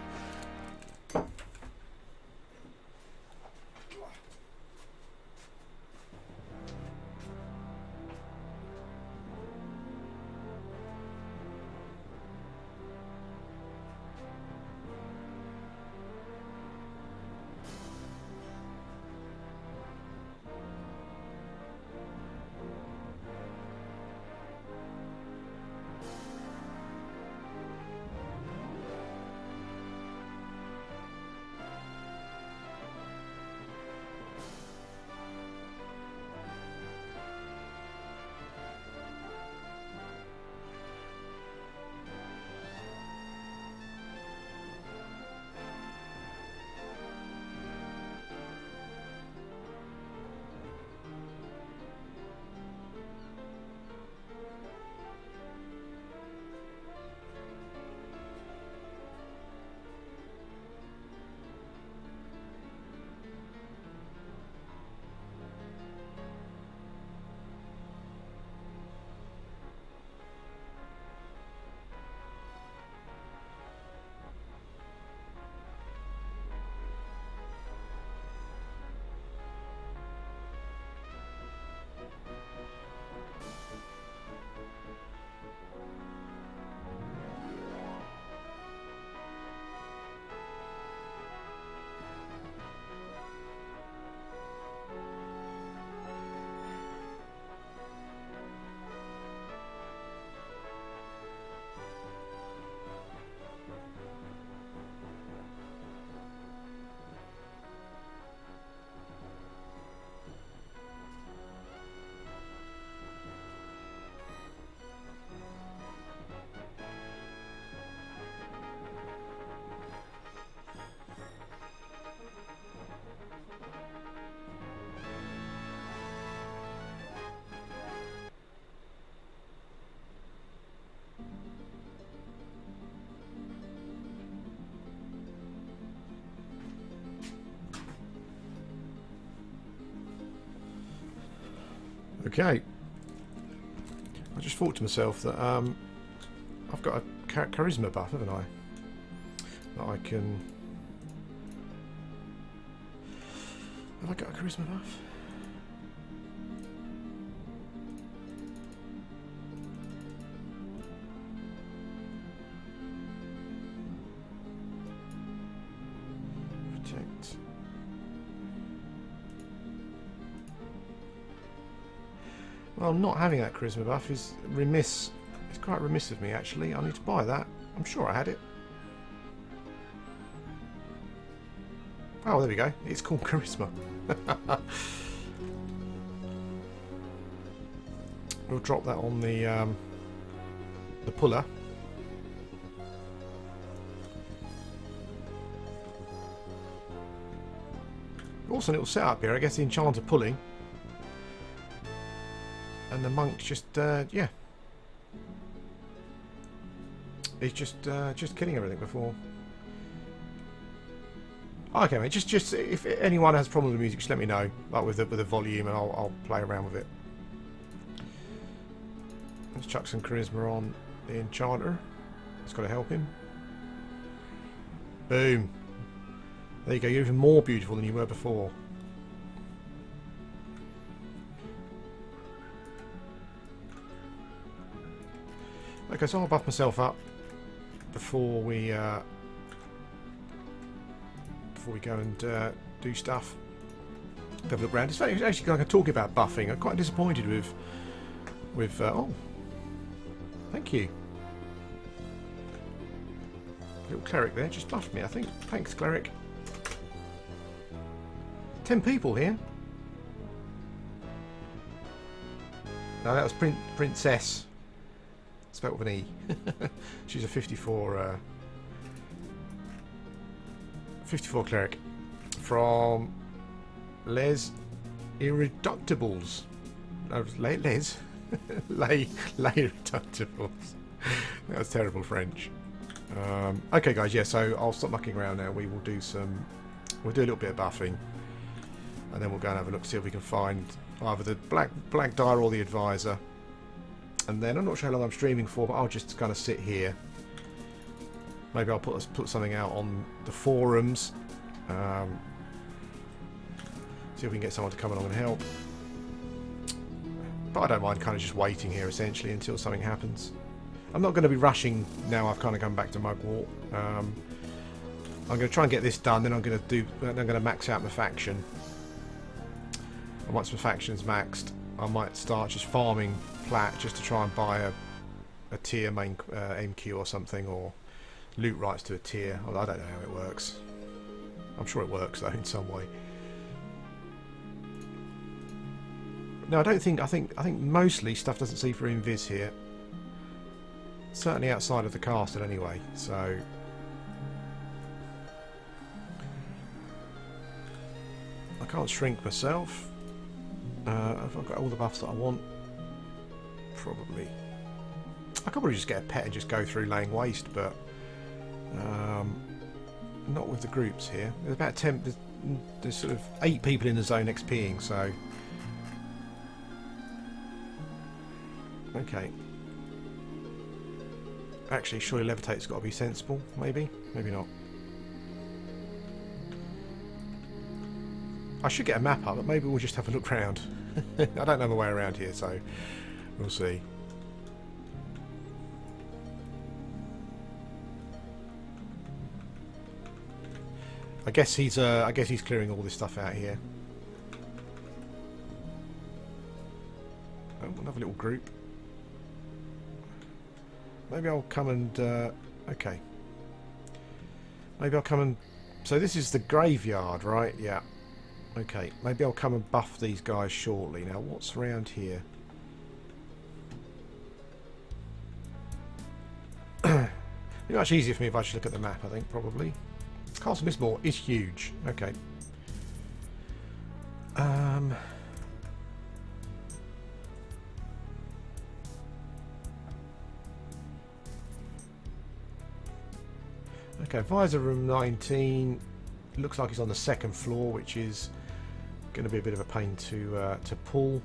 Okay. I just thought to myself that I've got a charisma buff, haven't I? That I can... Have I got a charisma buff? Protect. Well, not having that charisma buff is remiss. It's quite remiss of me, actually. I need to buy that. I'm sure I had it. Oh, there we go. It's called charisma. We'll drop that on the puller. Also, a little setup here. I guess the enchanter pulling. And the monk's just, yeah. He's just killing everything before. Okay, mate. Just if anyone has a problem with the music, just let me know, like with the volume, and I'll play around with it. Let's chuck some charisma on the enchanter. It's got to help him. Boom. There you go. You're even more beautiful than you were before. Okay, so I'll buff myself up before we before we go and do stuff. Have a look around. It's actually like talking about buffing. I'm quite disappointed with oh, thank you. Little cleric there just buffed me, I think. Thanks, cleric. 10 people here. No, that was Princess. Spelt with an E. She's a 54 cleric from Les Irreductibles. No, Les Les Irreductibles. That was terrible French. Okay, guys. Yeah, so I'll stop mucking around now. We will do some. We'll do a little bit of buffing, and then we'll go and have a look, see if we can find either the black die or the advisor. And then I'm not sure how long I'm streaming for, but I'll just kind of sit here. Maybe I'll put something out on the forums. See if we can get someone to come along and help. But I don't mind kind of just waiting here essentially until something happens. I'm not going to be rushing now. I've kind of come back to Mugwort. I'm going to try and get this done. Then I'm going to max out my faction. And once my faction's maxed, I might start just farming plat just to try and buy a tier main MQ or something, or loot rights to a tier. I don't know how it works. I'm sure it works though in some way. No, I don't think. I think mostly stuff doesn't see through invis here. Certainly outside of the castle, anyway. So I can't shrink myself. Have I got all the buffs that I want? Probably. I could probably just get a pet and just go through laying waste, but not with the groups here. There's about 10. There's sort of 8 people in the zone XPing, so. Okay. Actually, surely levitate's got to be sensible. Maybe, maybe not. I should get a map up, but maybe we'll just have a look round. I don't know my way around here, so we'll see. I guess he's clearing all this stuff out here. Oh, another little group. Maybe I'll come and okay. Maybe I'll come and. So this is the graveyard, right? Yeah. Okay. Maybe I'll come and buff these guys shortly. Now, what's around here? It'd be much easier for me if I just look at the map. I think probably. Castle Mistmore is huge. Okay. Okay, Visor Room 19. Looks like it's on the 2nd floor, which is going to be a bit of a pain to pull.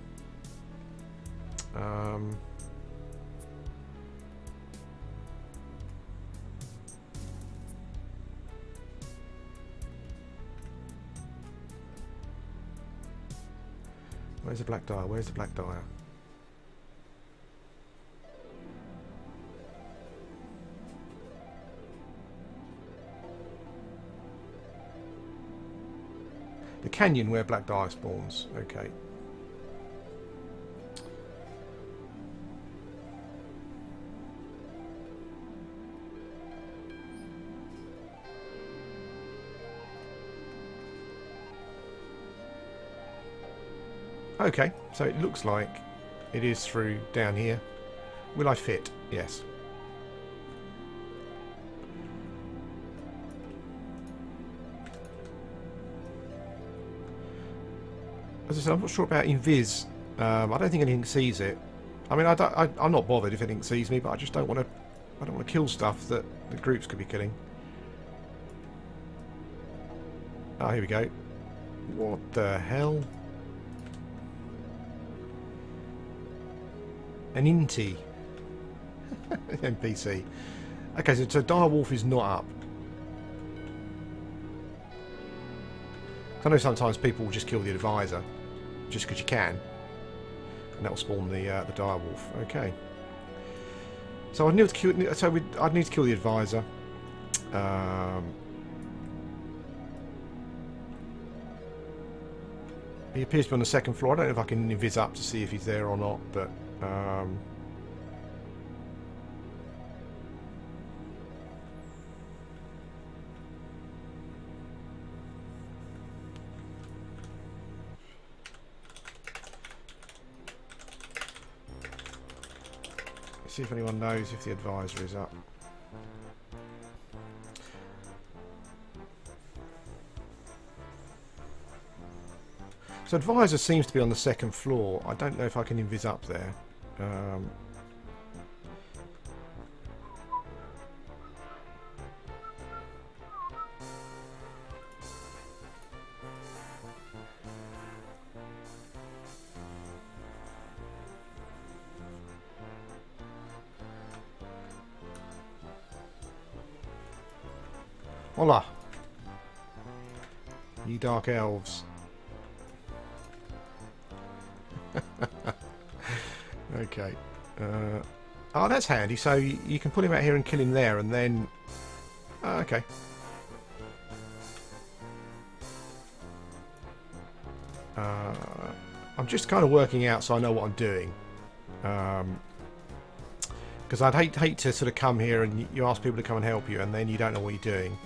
Where's the black dial? Where's the black dial? The canyon where black dye spawns. Okay. Okay, so it looks like it is through down here. Will I fit? Yes. As I said, I'm not sure about invis. I don't think anything sees it. I mean, I'm not bothered if anything sees me, but I just don't want to. I don't want to kill stuff that the groups could be killing. Oh, here we go. What the hell? An Inti. NPC. Okay, so Direwolf is not up. I know sometimes people will just kill the advisor, just because you can, and that will spawn the direwolf. Okay. So I'd need to kill. I'd need to kill the advisor. He appears to be on the second floor. I don't know if I can invis up to see if he's there or not, but let's see if anyone knows if the advisor is up. So advisor seems to be on the second floor. I don't know if I can invis up there. Hola, you dark elves. Okay. Oh, that's handy. So you can put him out here and kill him there, and then... okay. I'm just kind of working out so I know what I'm doing. Because I'd hate to sort of come here and you ask people to come and help you, and then you don't know what you're doing.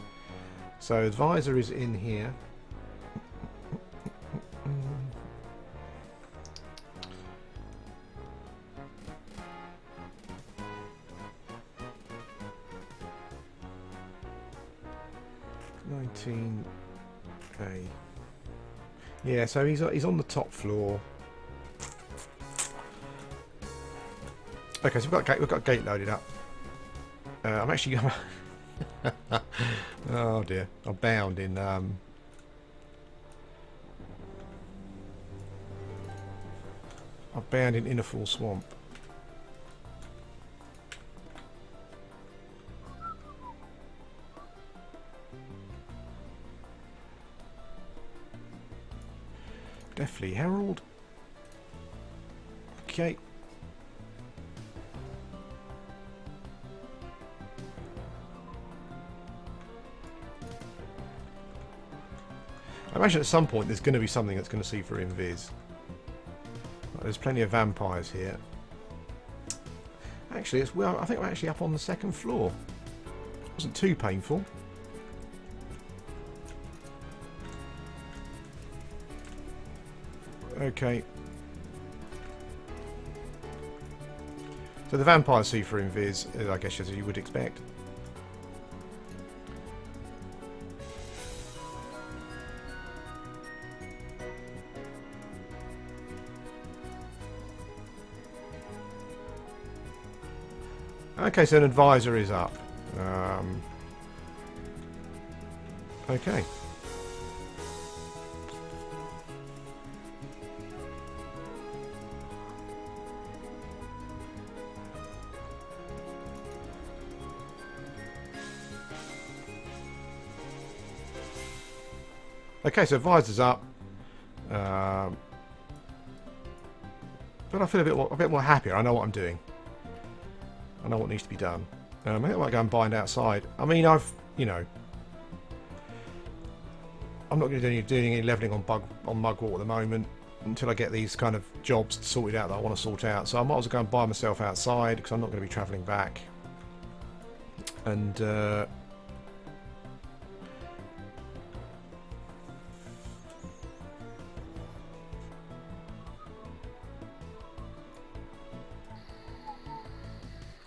So advisor is in here. A. Yeah, so he's on the top floor. Okay, so we've got a gate loaded up. I'm actually oh dear, I'm bound in I'm bound in Innerfall Swamp. Deathly Herald. Okay. I imagine at some point there's going to be something that's going to see for invis. There's plenty of vampires here. Actually, I think we're actually up on the second floor. It wasn't too painful. Okay. So the vampires see for invis, I guess, as you would expect. Okay, so an advisor is up. Okay. Okay, so advisor's up. But I feel a bit more happier. I know what I'm doing. I know what needs to be done. I think I might go and bind outside. I mean, you know, I'm not going to do any levelling on Mugwort at the moment until I get these kind of jobs sorted out that I want to sort out. So I might as well go and buy myself outside because I'm not going to be travelling back. And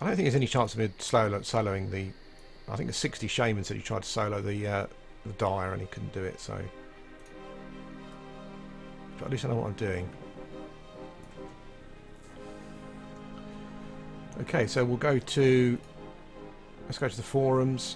I don't think there's any chance of me soloing the... I think the 60 Shaman said he tried to solo the Dire and he couldn't do it, so... But at least I know what I'm doing. Okay, so we'll go to... Let's go to the forums.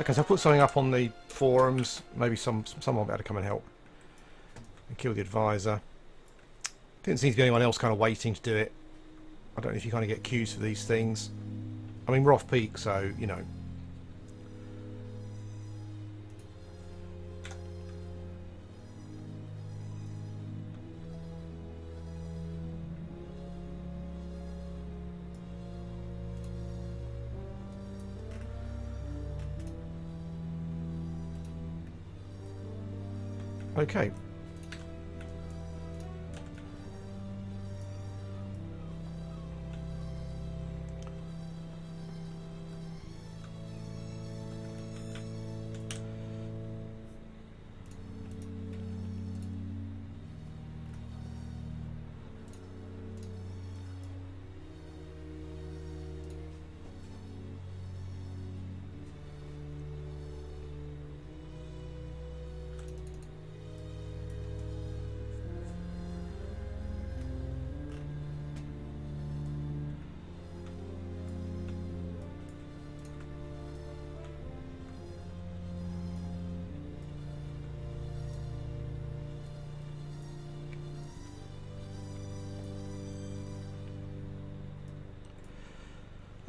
Okay, so I put something up on the forums. Maybe someone will be able to come and help. And kill the advisor. Didn't seem to be anyone else kind of waiting to do it. I don't know if you kind of get queues for these things. I mean, we're off peak, so, you know. Okay.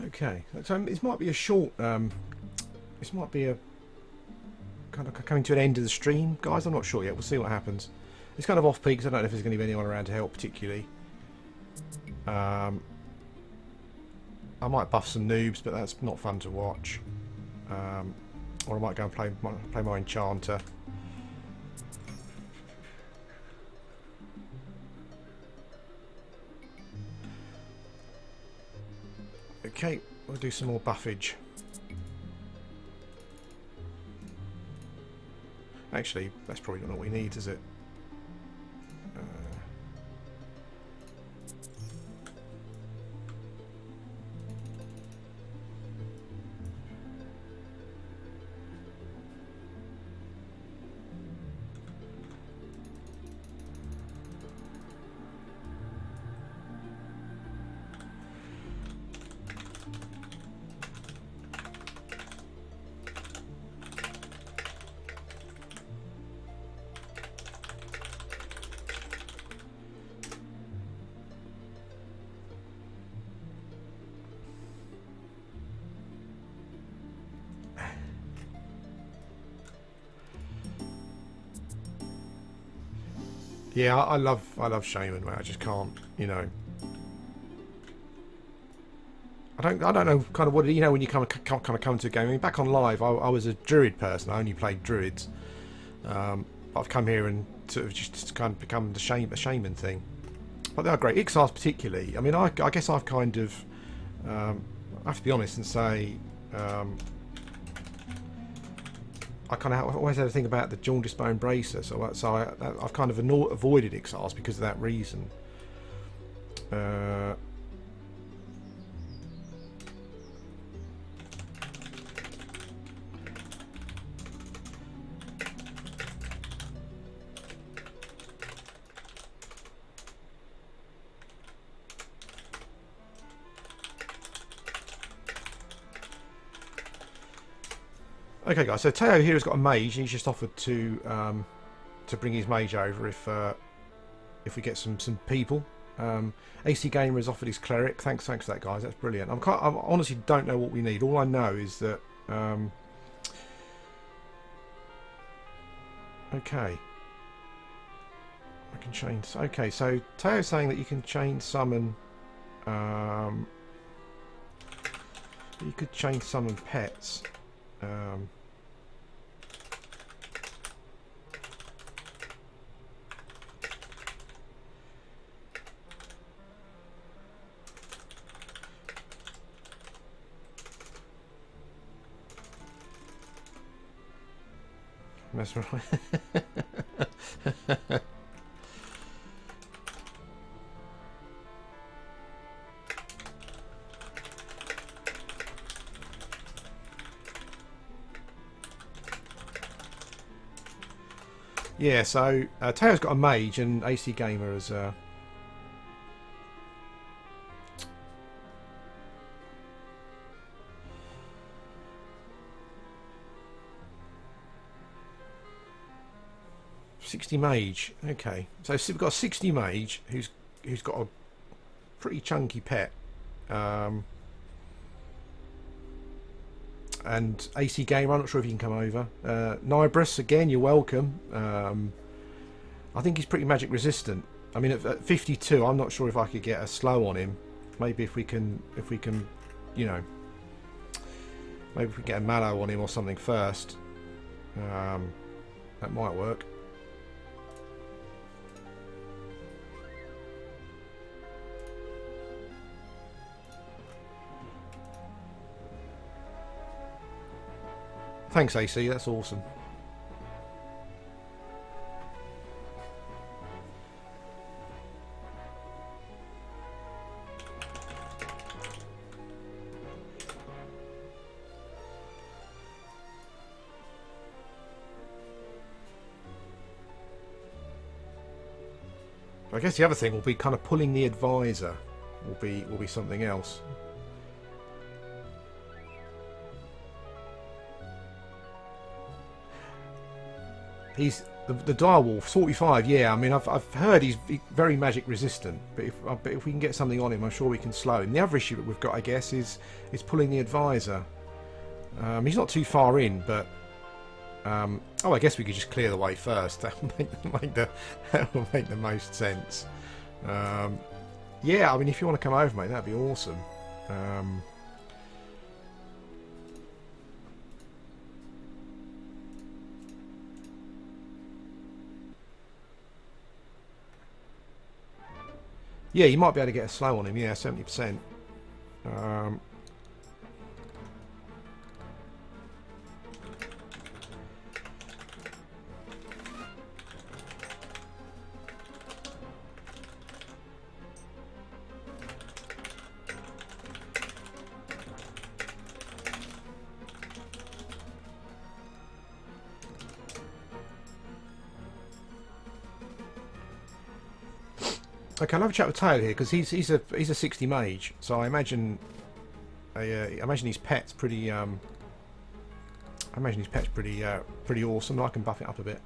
Okay, so this might be a short, this might be a kind of coming to an end of the stream, guys. I'm not sure yet. We'll see what happens. It's kind of off peak, so I don't know if there's going to be anyone around to help particularly. I might buff some noobs, but that's not fun to watch. Or I might go and play my enchanter. Okay, we'll do some more buffage. Actually, that's probably not what we need, is it? Yeah, I love Shaman, mate. I just can't, you know. I don't know kind of what, you know, when you kind of come to a game. I mean, back on live, I was a druid person. I only played druids. But I've come here and sort of just kind of become the shaman thing. But they are great. Ixars particularly. I mean, I guess I've kind of, I have to be honest and say, I kind of always had to think about the jaundice bone bracer, so I've kind of avoided Ixars because of that reason. Okay, guys. So Teo here has got a mage, and he's just offered to bring his mage over if we get some people. AC Gamer has offered his cleric. Thanks for that, guys. That's brilliant. I honestly don't know what we need. All I know is that okay, I can chain. Okay, so Teo's saying that you can chain summon. You could chain summon pets. That's right. Yeah, so Teo's got a mage and AC Gamer has 60 mage. Okay, so we've got a 60 mage who's got a pretty chunky pet. And AC Gamer, I'm not sure if you can come over. Nibris, again, you're welcome. I think he's pretty magic resistant. I mean, at 52, I'm not sure if I could get a slow on him. Maybe if we can, you know, maybe if we get a mallow on him or something first. That might work. Thanks, AC. That's awesome. I guess the other thing will be kind of pulling the advisor. Will be something else. He's the direwolf 45. Yeah, I mean I've heard he's very magic resistant, but if we can get something on him, I'm sure we can slow him. The other issue that we've got, I guess, is pulling the advisor. He's not too far in, but oh, I guess we could just clear the way first. That will make the most sense. Yeah, I mean if you want to come over, mate, that'd be awesome. Yeah, you might be able to get a slow on him. Yeah, 70%. Okay, I'll have a chat with Tail here because he's a 60 mage, so I imagine his pet's pretty pretty awesome. I can buff it up a bit.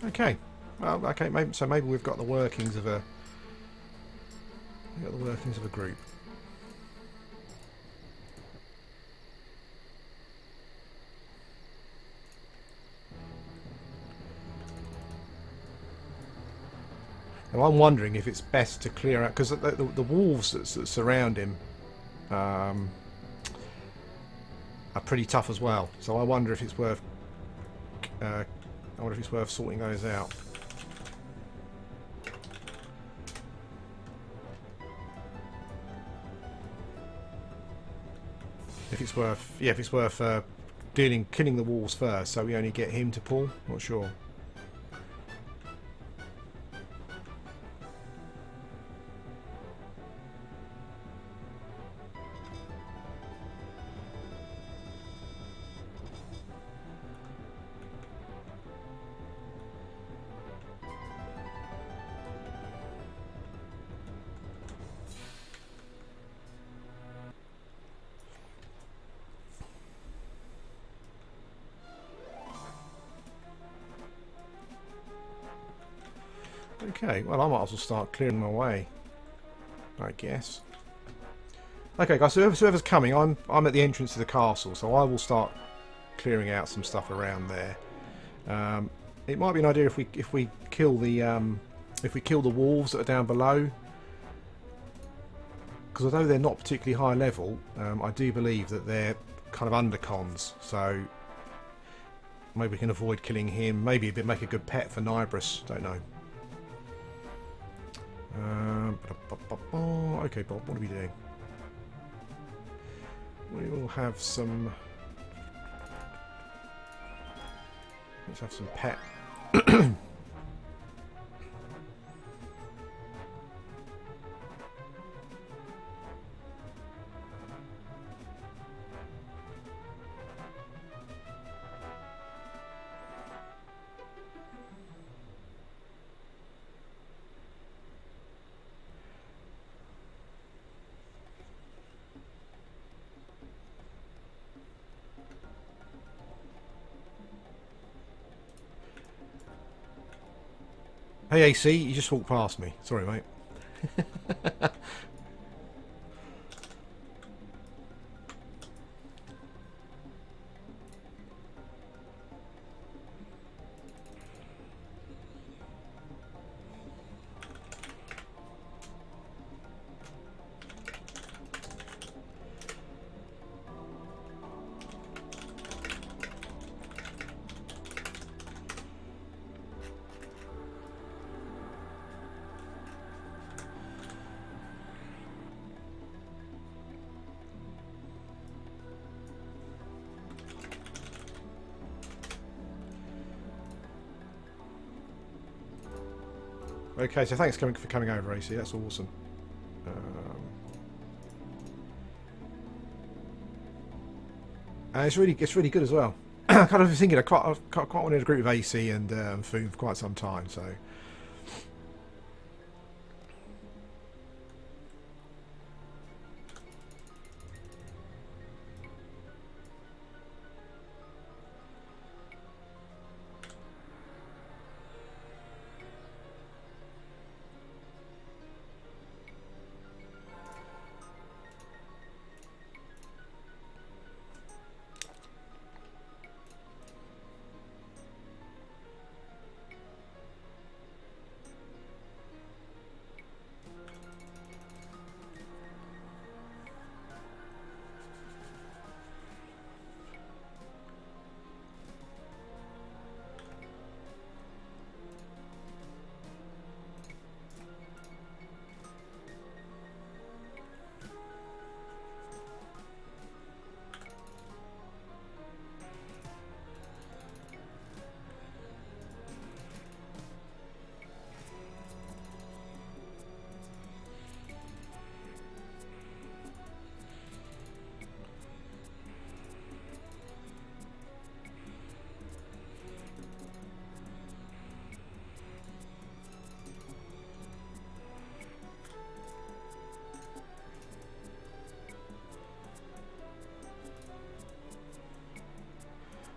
Okay, well, okay, maybe we've got the workings of a group. Now I'm wondering if it's best to clear out, because the wolves that surround him are pretty tough as well. So I wonder if it's worth sorting those out. If it's worth killing the wolves first, so we only get him to pull. Not sure. Okay, well I might as well start clearing my way, I guess. Okay guys, so whoever's coming, I'm at the entrance to the castle, so I will start clearing out some stuff around there. It might be an idea if we kill the wolves that are down below, because although they're not particularly high level, I do believe that they're kind of undercons, so maybe we can avoid killing him. Maybe it'd make a good pet for Nibris, don't know. Okay, Bob, what are we doing? We will have some. Let's have some pet. Hey AC, you just walked past me. Sorry, mate. Okay, so thanks for coming over, AC. That's awesome. And it's really good as well. Kind of thinking I quite wanted to group with AC and Food for quite some time. So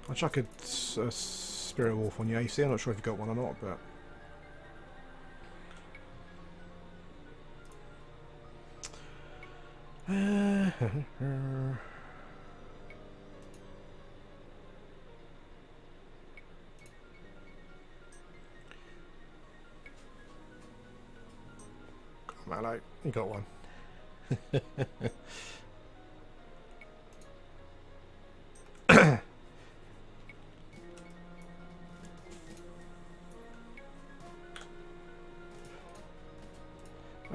I'll chuck a Spirit Wolf on you, AC. I'm not sure if you've got one or not, but Mallow, you got one.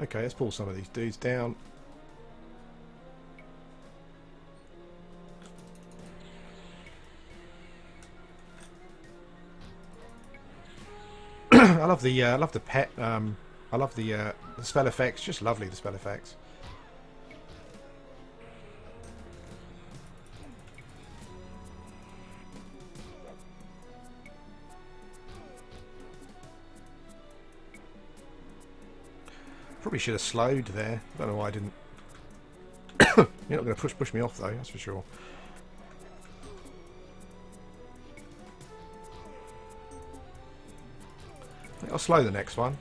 Okay, let's pull some of these dudes down. I love the pet. I love the spell effects. Just lovely, the spell effects. Probably should have slowed there. Don't know why I didn't. You're not going to push me off though, that's for sure. I think I'll slow the next one.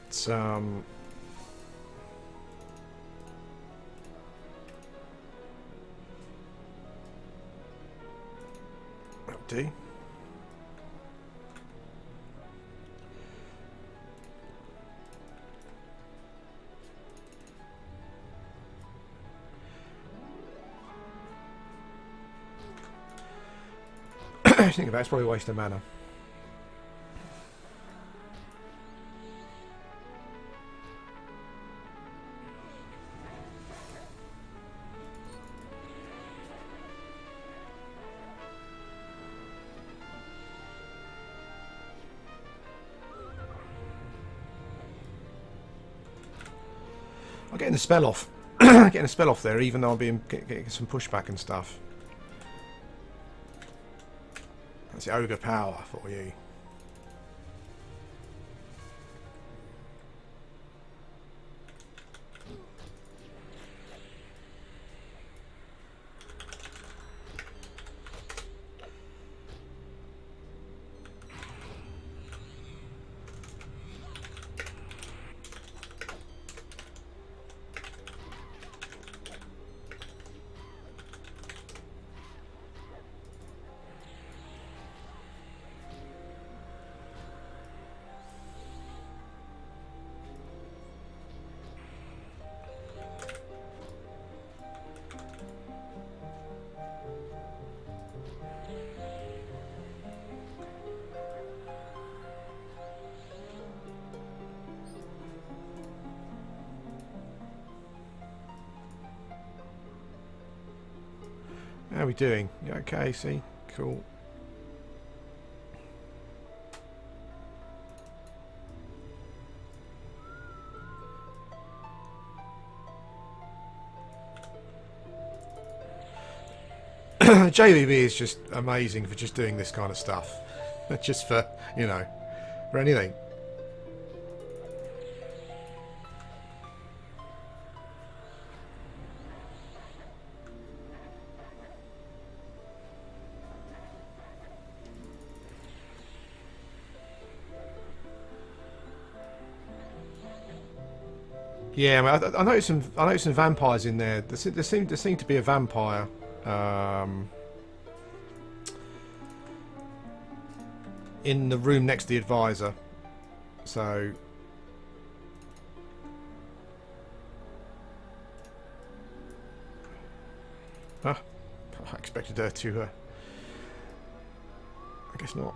It's that'll do. Think about it's probably a waste of mana. I'm getting the spell off. Getting a spell off there, even though I'm getting some pushback and stuff. That's the ogre power for you. How are we doing? You okay, see? Cool. JVB is just amazing for just doing this kind of stuff. Just for, you know, for anything. Yeah, I noticed some vampires in there. There seemed to be a vampire. In the room next to the advisor. So I expected her to I guess not.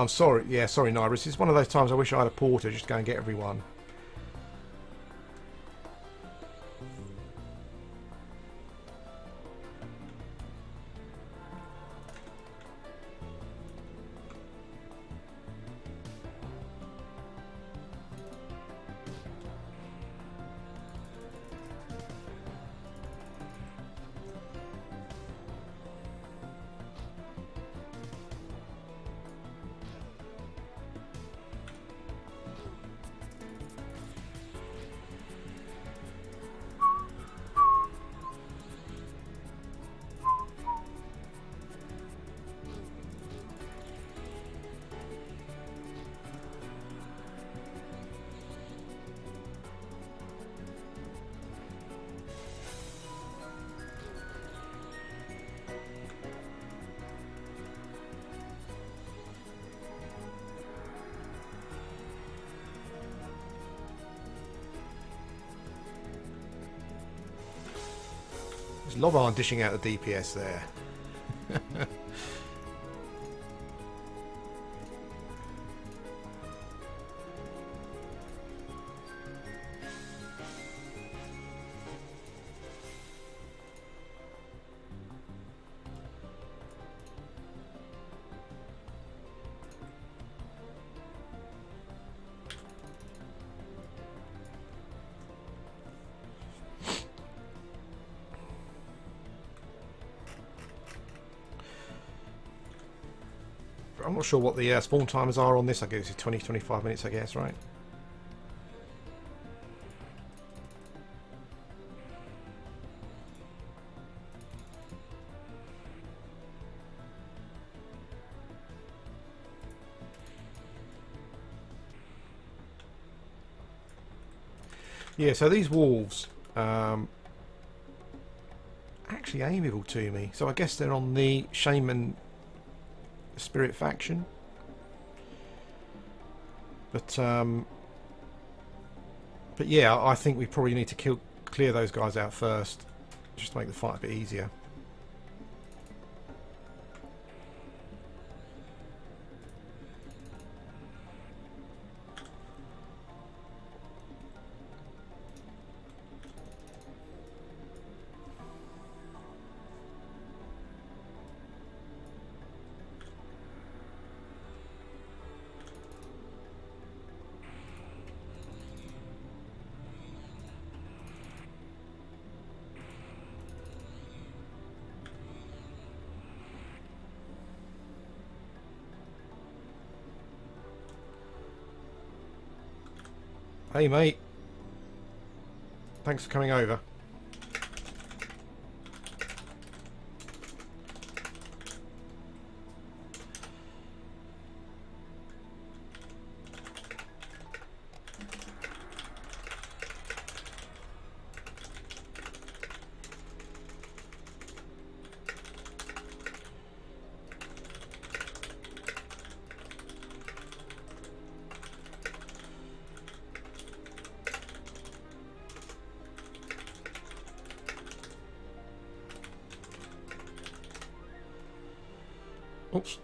Sorry, yeah, sorry, Nyrus. It's one of those times I wish I had a porter just to go and get everyone. There's Loban dishing out the DPS there. I'm not sure what the spawn timers are on this. I guess it's 20-25 minutes, I guess, right? Yeah, so these wolves actually amiable to me. So I guess they're on the Shaman Spirit faction. But yeah, I think we probably need to clear those guys out first, just to make the fight a bit easier. Hey mate, thanks for coming over. Oops.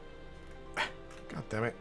God damn it.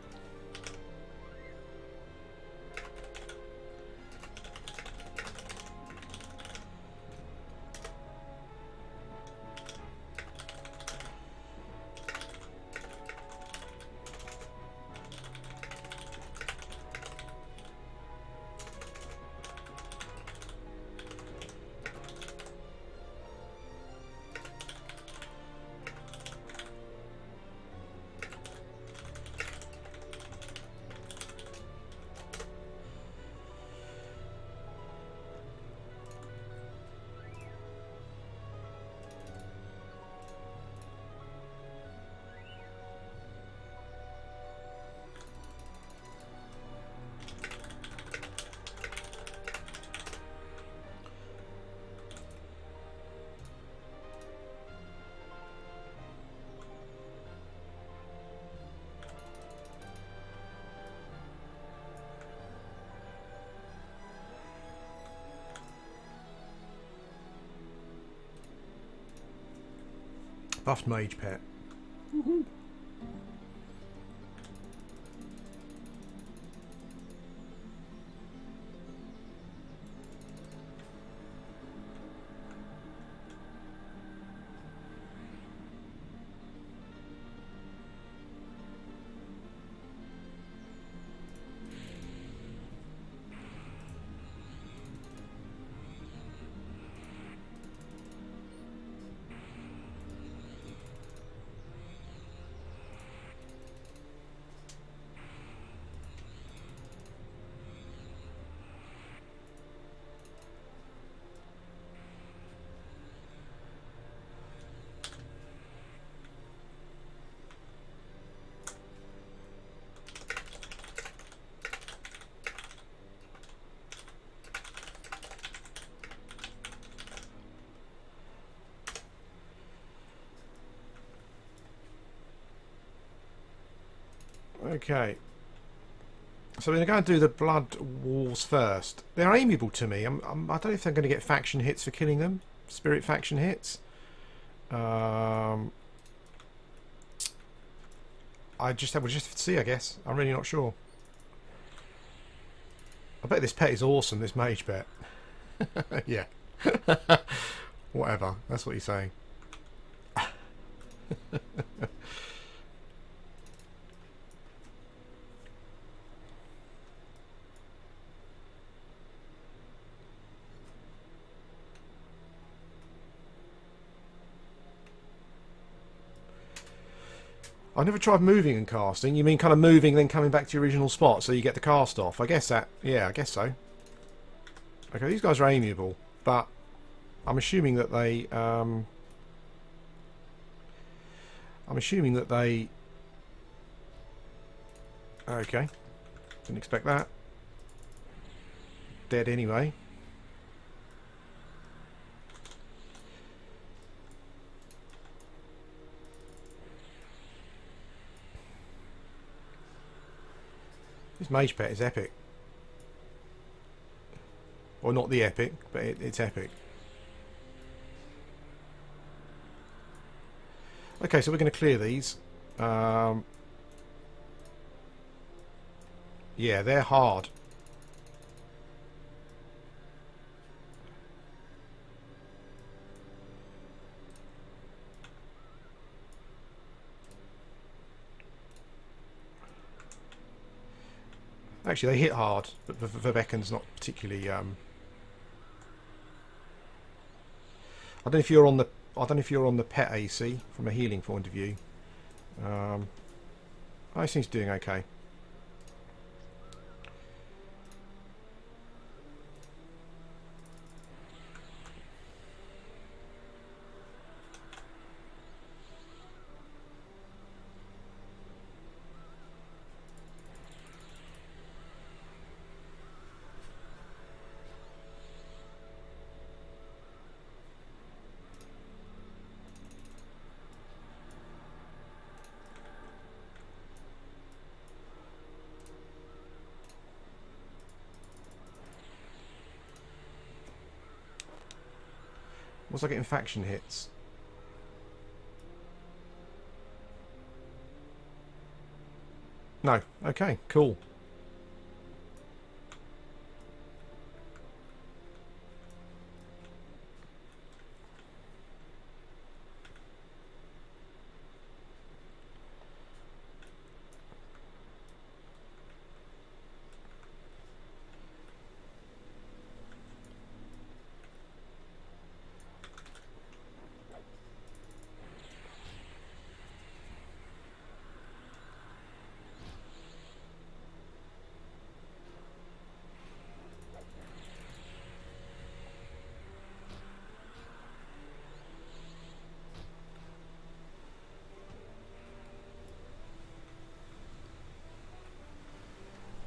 Buffed mage pet. Woohoo. Okay. So we're going to go and do the blood walls first. They're amiable to me. I don't know if I'm going to get faction hits for killing them. Spirit faction hits. We'll just see, I guess. I'm really not sure. I bet this pet is awesome, this mage pet. Yeah. Whatever. That's what he's saying. I never tried moving and casting. You mean kind of moving then coming back to your original spot so you get the cast off? I guess that... Yeah, I guess so. Okay, these guys are amiable, but I'm assuming that they... I'm assuming that they... Okay. Didn't expect that. Dead anyway. This mage pet is epic. Well, not the epic, but it's epic. Okay, so we're going to clear these. Yeah, they're hard. Actually, they hit hard, but Verbecken's not particularly. I don't know if you're on the. I don't know if you're on the pet AC from a healing point of view. I think he's doing okay. Was I getting faction hits? No. Okay, cool.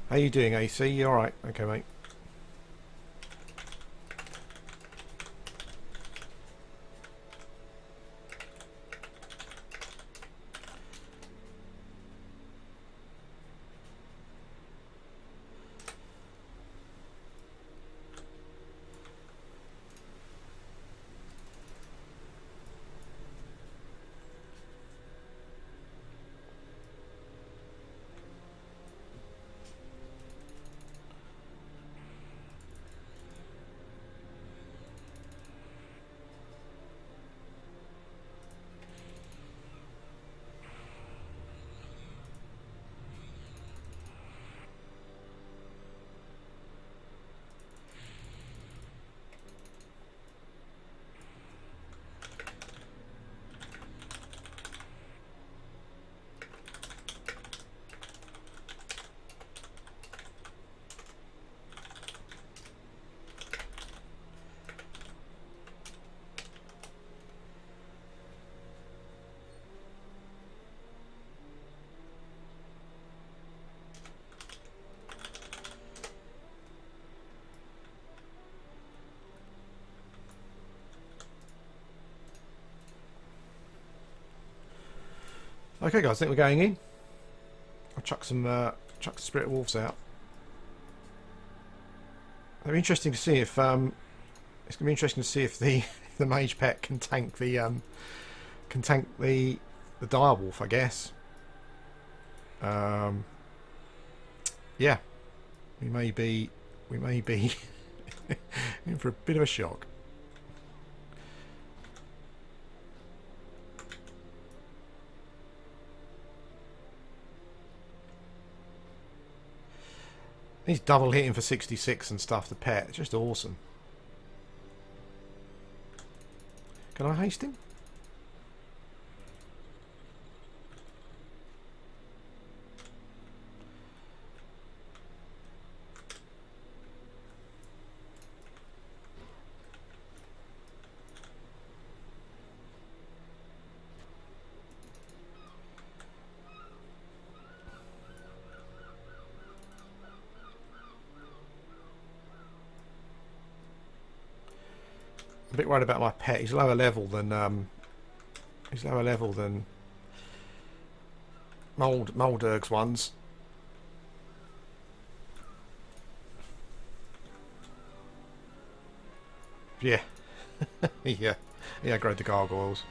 How you doing, AC? You alright? Okay, mate. Okay, guys, I think we're going in. I'll chuck the Spirit Wolves out. It'll be interesting to see if it's going to be interesting to see if the the Mage Pet can tank the Direwolf, I guess. Yeah, we may be in for a bit of a shock. He's double hitting for 66 and stuff, the pet. Just awesome. Can I haste him? A bit worried about my pet. He's lower level than Moldurg's ones. Yeah. Yeah, growed the gargoyles.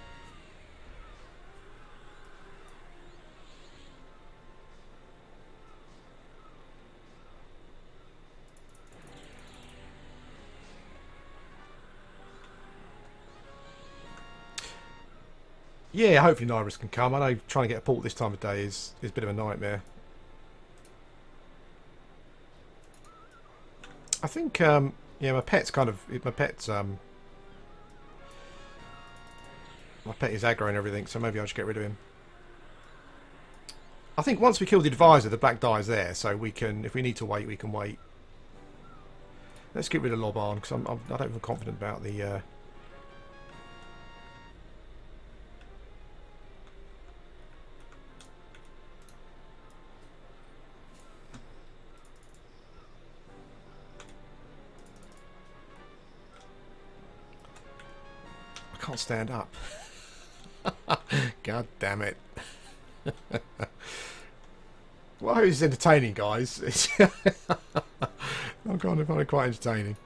Yeah, hopefully Nyrus can come. I know trying to get a port this time of day is a bit of a nightmare. I think yeah, my pet is aggro and everything, so maybe I should get rid of him. I think once we kill the advisor, the black die is there, so we can, if we need to wait, we can wait. Let's get rid of Lobarn because I don't feel confident about the. I can't stand up. God damn it. Well, it's entertaining, guys. I find it quite entertaining.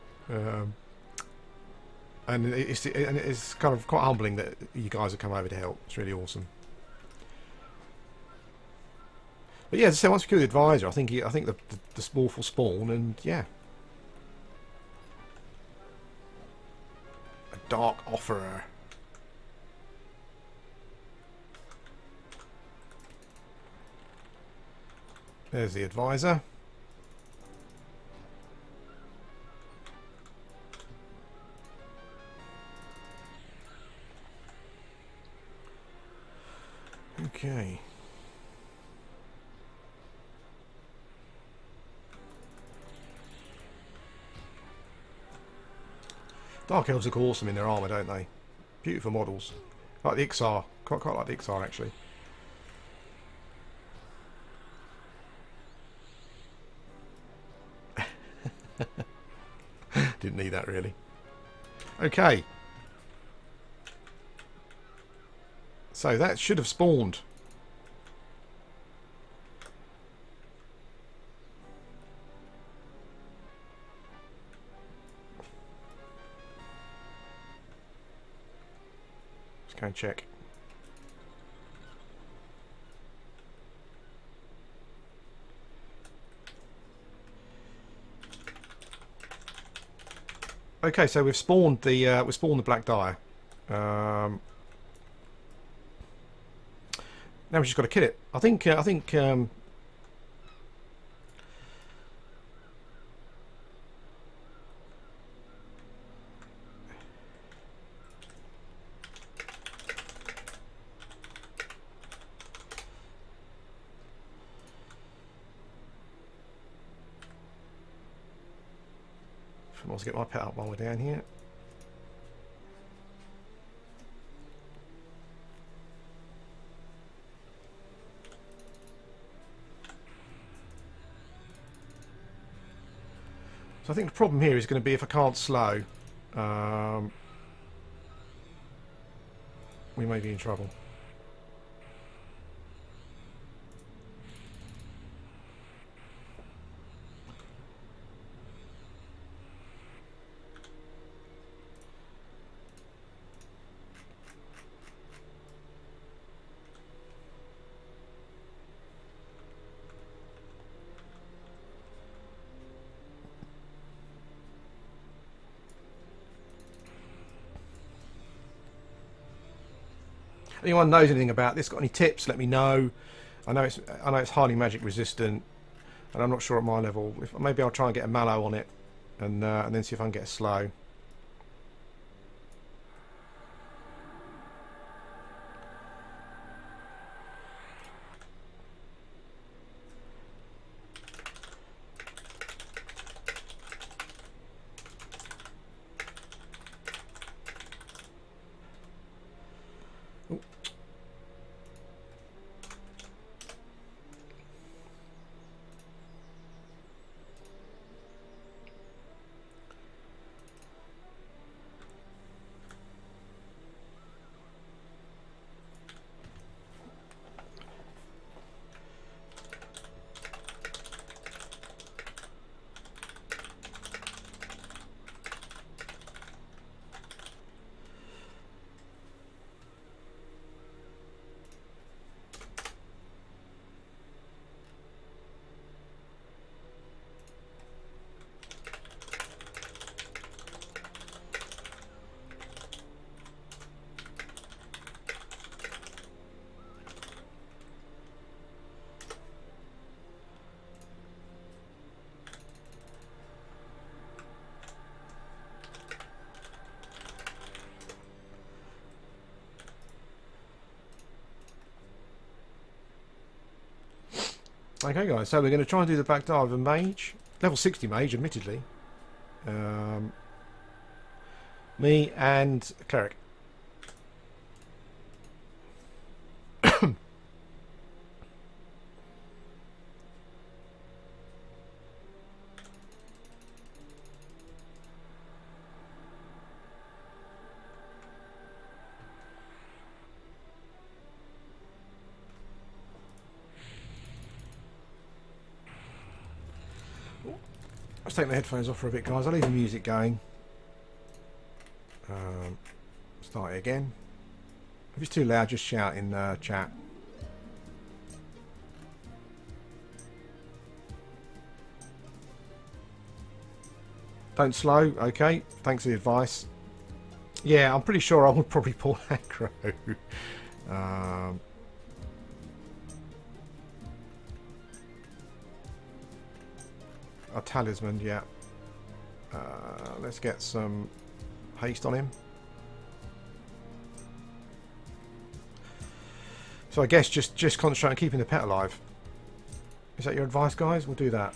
And it's kind of quite humbling that you guys have come over to help. It's really awesome. But yeah, as I said, once we kill the advisor, I think the wolf will spawn, and yeah, a dark offerer. There's the advisor. Okay. Dark elves look awesome in their armour, don't they? Beautiful models. Like the Ixar. Quite like the Ixar, actually. Didn't need that, really. Okay. So that should have spawned. Let's go and check. Okay, so we've spawned the black dye. Now we've just got to kill it. I think I must get my pet up while we're down here. So I think the problem here is going to be if I can't slow, we may be in trouble. Anyone knows anything about this? Got any tips? Let me know. I know it's highly magic resistant, and I'm not sure at my level. Maybe I'll try and get a mallow on it, and then see if I can get a slow. Okay guys, so we're going to try and do the back dive of a mage. Level 60 mage, admittedly. Me and a cleric. Let's take the headphones off for a bit, guys. I'll leave the music going. Start it again. If it's too loud, just shout in chat. Don't slow. Okay, thanks for the advice. Yeah, I'm pretty sure I would probably pull aggro. A talisman, yeah. Let's get some haste on him. So I guess just concentrate on keeping the pet alive. Is that your advice, guys? We'll do that.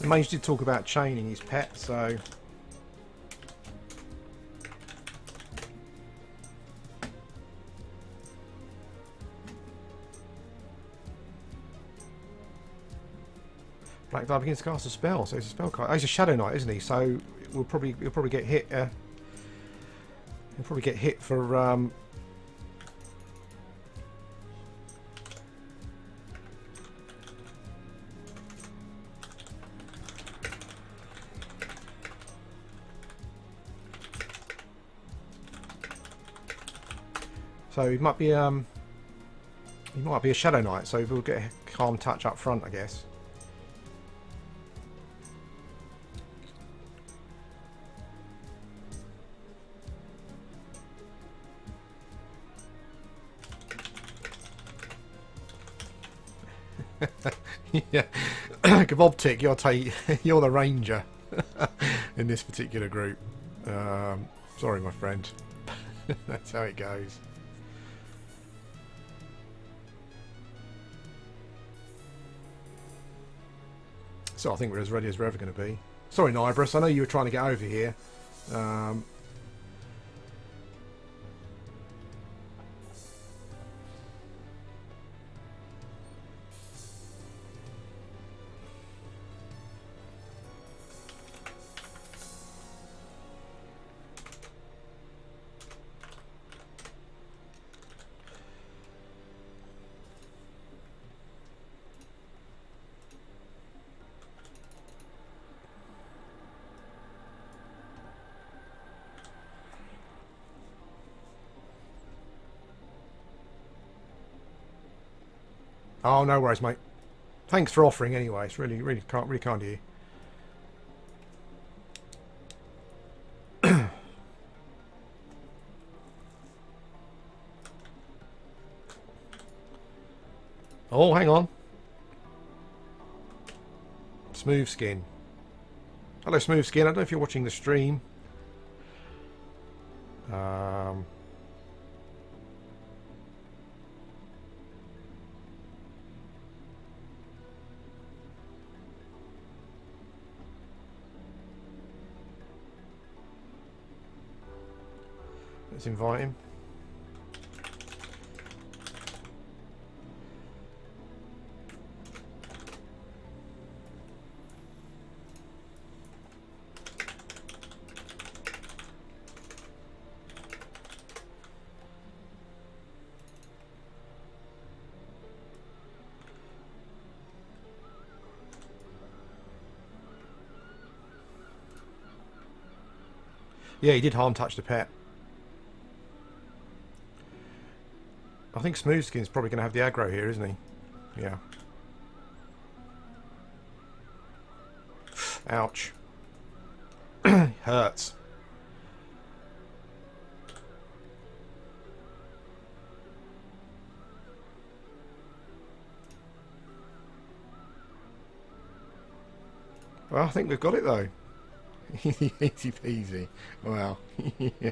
The mage did talk about chaining his pet, so Black Die begins to cast a spell, so it's a spell card. Oh, he's a Shadow Knight, isn't he? So he'll probably get hit. He'll probably get hit for. So he might be a Shadow Knight. So he'll get a calm touch up front, I guess. Yeah, Gavobtic, you're the ranger in this particular group. Sorry, my friend. That's how it goes. So I think we're as ready as we're ever going to be. Sorry, Nibris, I know you were trying to get over here. Oh, no worries, mate. Thanks for offering anyway. It's really kind of you. Oh, hang on. Smooth Skin. Hello, Smooth Skin. I don't know if you're watching the stream. Let's invite him. Yeah, he did harm touch the pet. I think Smooth Skin's probably going to have the aggro here, isn't he? Yeah. Ouch. Hurts. Well, I think we've got it though. Easy peasy. Wow. Yeah.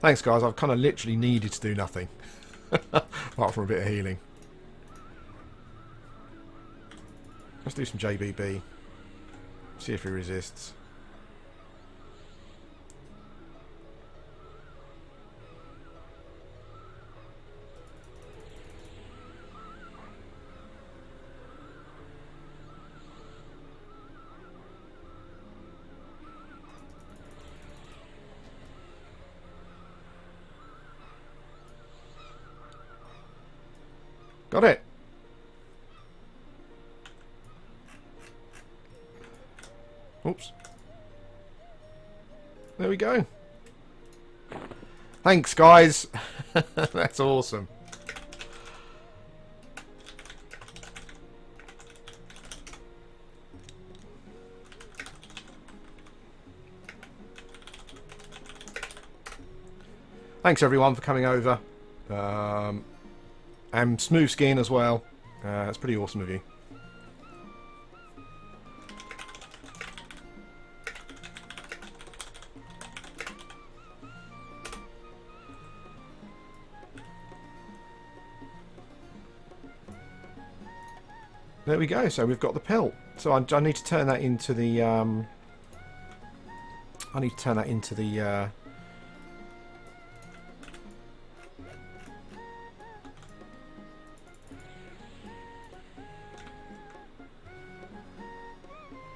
Thanks guys, I've kind of literally needed to do nothing. Apart from a bit of healing. Let's do some JBB. See if he resists. Got it. Oops. There we go. Thanks, guys. That's awesome. Thanks, everyone, for coming over. And Smooth Skin as well. That's pretty awesome of you. There we go. So we've got the pelt. So I need to turn that into the. I need to turn that into the.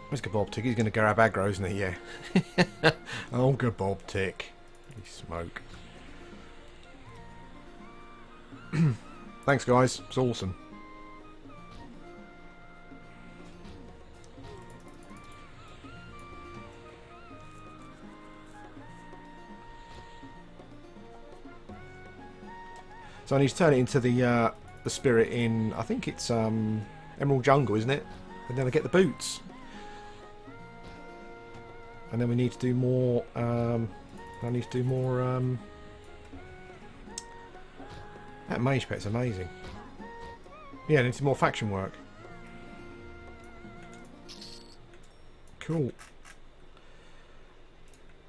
Where's Gabob Tick? He's going to grab aggro, isn't he? Yeah. Oh, Gabob Tick. You smoke. Thanks, guys. It's awesome. So I need to turn it into the spirit in, I think it's Emerald Jungle, isn't it? And then I get the boots. And then we need to do more, I need to do more, that mage pet's amazing. Yeah, I need to do more faction work. Cool.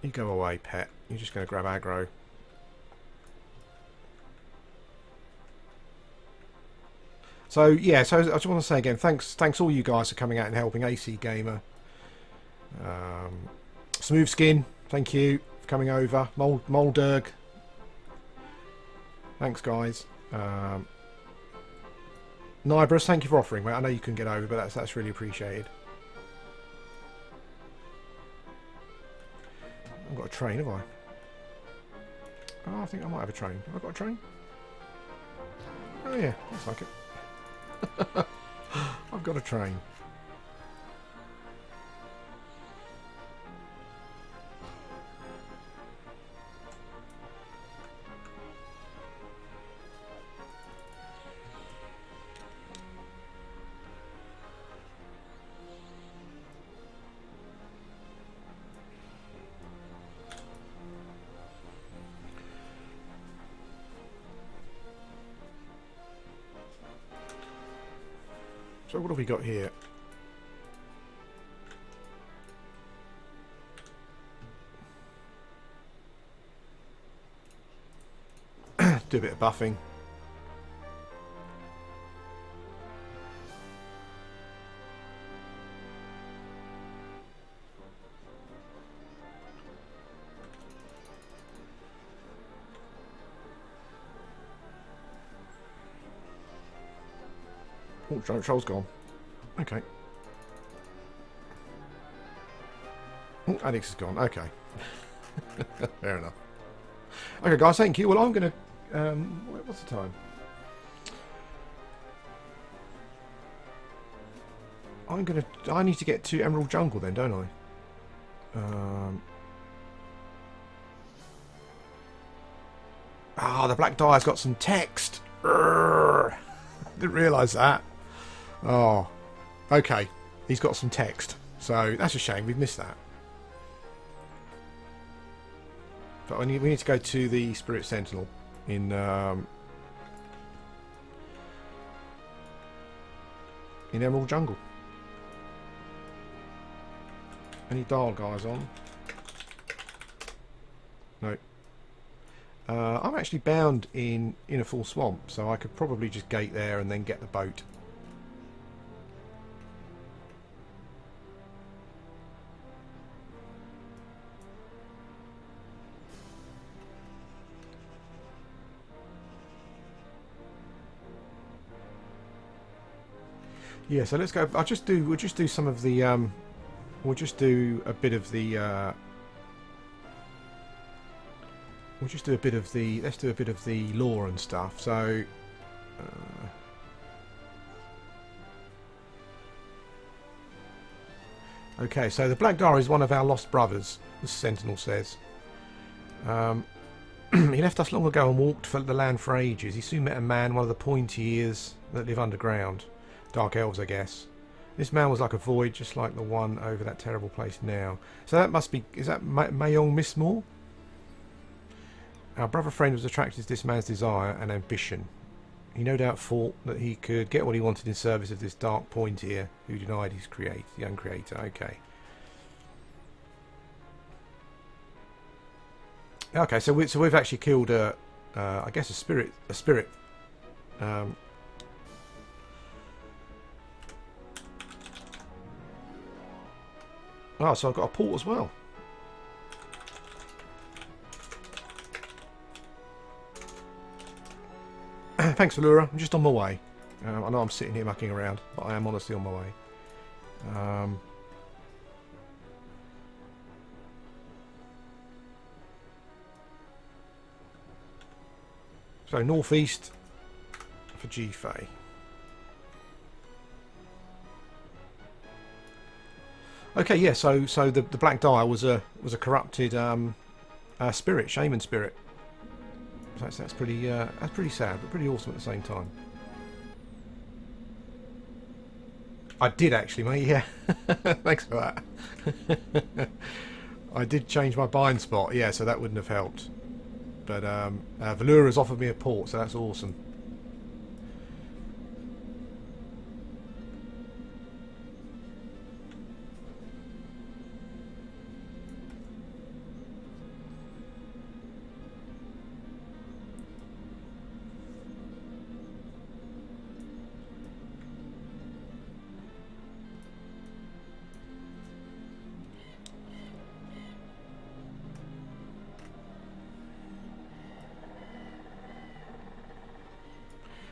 You go away, pet. You're just going to grab aggro. So yeah, so I just want to say again, thanks all you guys for coming out and helping. AC Gamer, Smooth Skin, thank you for coming over. Molderg, thanks guys. Nibras, thank you for offering. Well, I know you couldn't get over, but that's really appreciated. I've got a train, have I? Oh, I think I might have a train. Have I got a train? Oh yeah, looks like it. I've got a train. So what have we got here? Do a bit of buffing. Oh, giant troll's gone. Okay. Oh, Alex is gone. Okay. Fair enough. Okay, guys, thank you. Well, I'm going to... what's the time? I need to get to Emerald Jungle then, don't I? The black die's got some text. Didn't realise that. Oh, okay. He's got some text, so that's a shame. We've missed that. But we need to go to the Spirit Sentinel in in Emerald Jungle. Any dial guys on? No. I'm actually bound in a full swamp, so I could probably just gate there and then get the boat. Yeah, so let's go. We'll just do some of the we'll just do a bit of the let's do a bit of the lore and stuff. So okay, so the Black Diary is one of our lost brothers, the Sentinel says. He left us long ago and walked for the land for ages. He soon met a man, one of the pointy ears that live underground. Dark elves, I guess. This man was like a void, just like the one over that terrible place now. So that must be... Is that Mayong Mistmore? Our brother friend was attracted to this man's desire and ambition. He no doubt thought that he could get what he wanted in service of this dark point ear who denied his young creator. Okay. Okay, so we've actually killed I guess a spirit. Oh, so I've got a port as well. Thanks, Allura. I'm just on my way. I know I'm sitting here mucking around, but I am honestly on my way. So northeast for G-Fay. Okay, yeah. So the Black Dial was a corrupted spirit, shaman spirit. So that's pretty sad, but pretty awesome at the same time. I did actually, mate. Yeah, thanks for that. I did change my bind spot. Yeah, so that wouldn't have helped. But Valura's offered me a port, so that's awesome.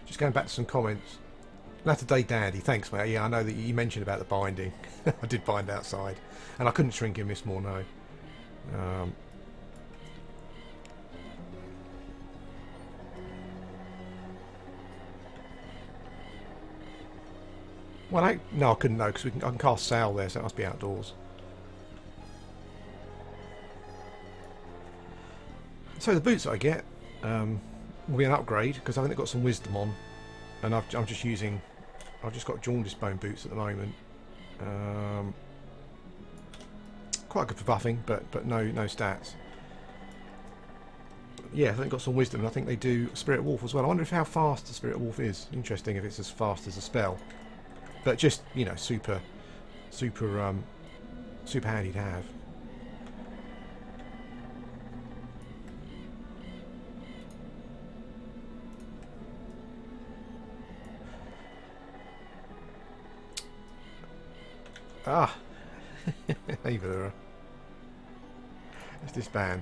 Just going back to some comments. Latter Day Dandy, thanks mate. Yeah, I know that you mentioned about the binding. I did bind outside. And I couldn't shrink in Miss Moore, no. Well, no, I couldn't know, because I can cast Sail there, so it must be outdoors. So the boots that I get will be an upgrade, because I think they've got some wisdom on. And I've just got jaundice bone boots at the moment. Quite good for buffing, but no stats. Yeah, I think they've got some wisdom, and I think they do Spirit Wolf as well. I wonder how fast the Spirit Wolf is. Interesting if it's as fast as a spell. But just, you know, super handy to have. Ah, hey Valura. It's this band.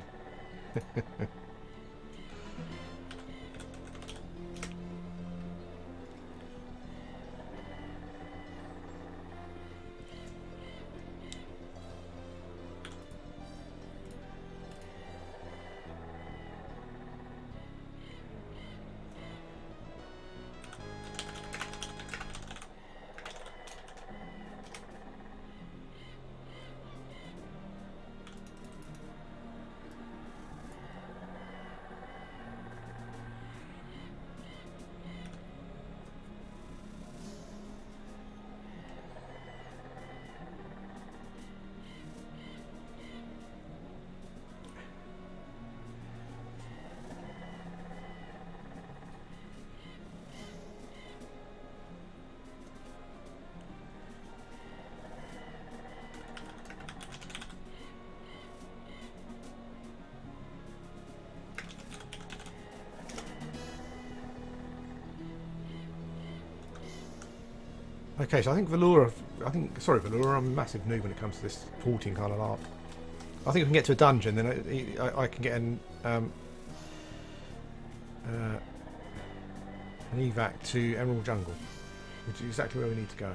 Okay, so I think Valura... Sorry, Valura, I'm a massive noob when it comes to this porting kind of art. I think if we can get to a dungeon, then I can get an evac to Emerald Jungle, which is exactly where we need to go.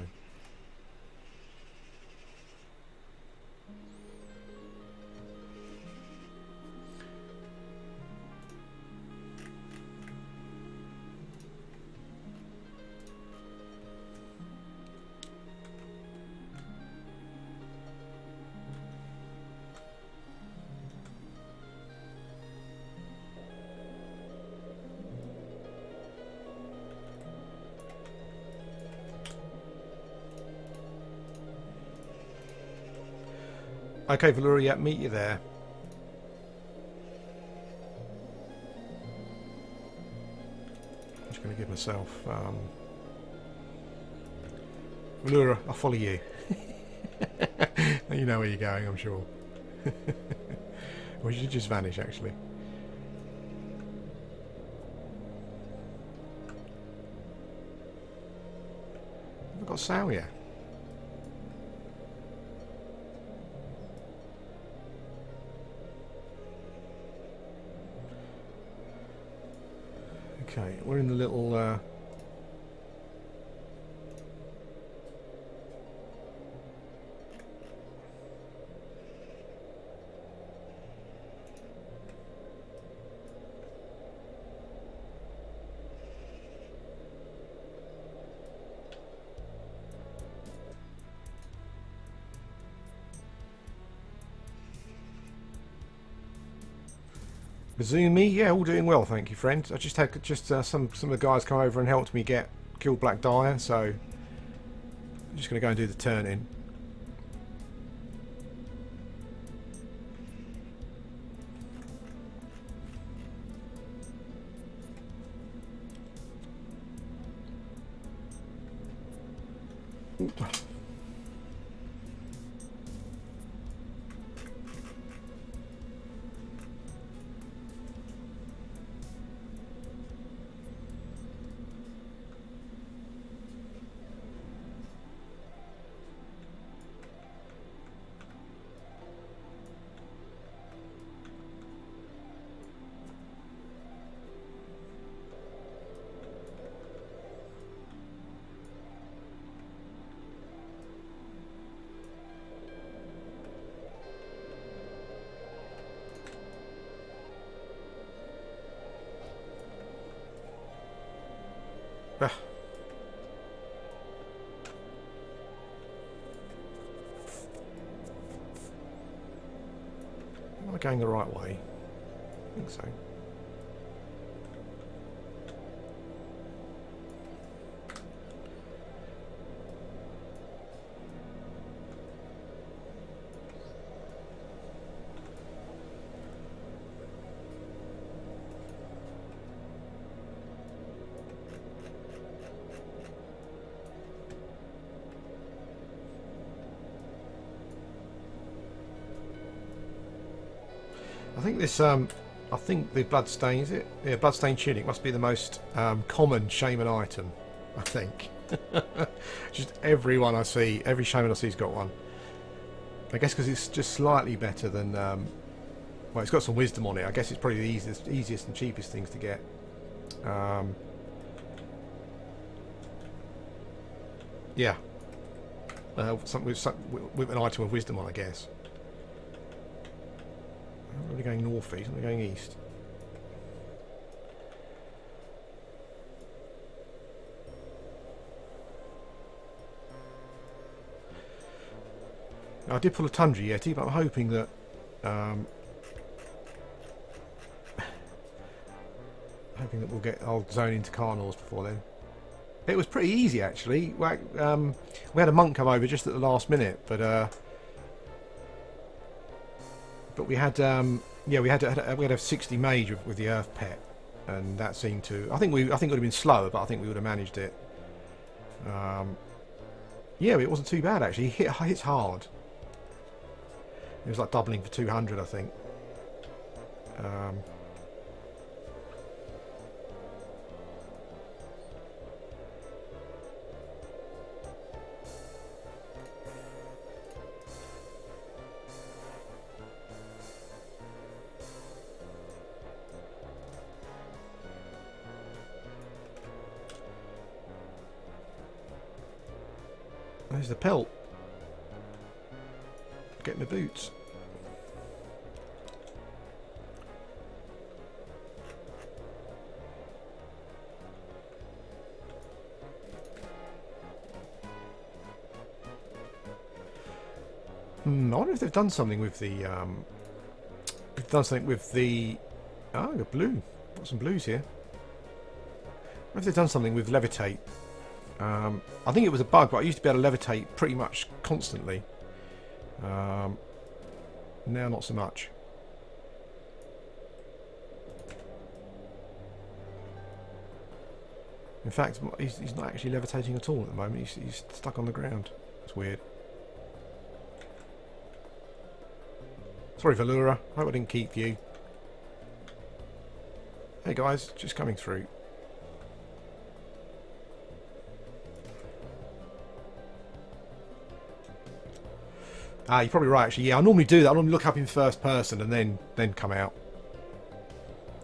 Okay, Valura, yeah, meet you there. I'm just going to give myself... Valura, I'll follow you. You know where you're going, I'm sure. Or you should just vanish, actually. I've got Sal yet. Okay, we're in the little... Bazoomi, yeah, all doing well, thank you, friend. I just had some of the guys come over and helped me kill Black Dyer, so I'm just going to go and do the turn in. Ah. Am I going the right way? I think so. I think this, I think the bloodstain, is it? Yeah, bloodstain tunic must be the most common shaman item, I think. Just everyone I see, every shaman I see's got one. I guess because it's just slightly better than, well, it's got some wisdom on it. I guess it's probably the easiest and cheapest things to get. Yeah. With an item of wisdom on, I guess. I'm really going northeast, I'm going east. I did pull a Tundra Yeti, but I'm hoping that we'll get old zone into Carnors before then. It was pretty easy actually. We had a monk come over just at the last minute, but we had yeah, we had a 60 mage with the earth pet, and that seemed to. I think it would have been slower, but I think we would have managed it. Yeah, it wasn't too bad actually. He hits hard. It was like doubling for 200, I think. There's the pelt. Getting the boots. I wonder if they've done something with the oh, the blue. Got some blues here. I wonder if they've done something with levitate. I think it was a bug, but I used to be able to levitate pretty much constantly. Now not so much. In fact, he's not actually levitating at all at the moment. He's stuck on the ground. It's weird. Sorry, Valura. I hope I didn't keep you. Hey guys, just coming through. Ah, you're probably right actually. Yeah, I normally do that. I normally look up in first person and then come out.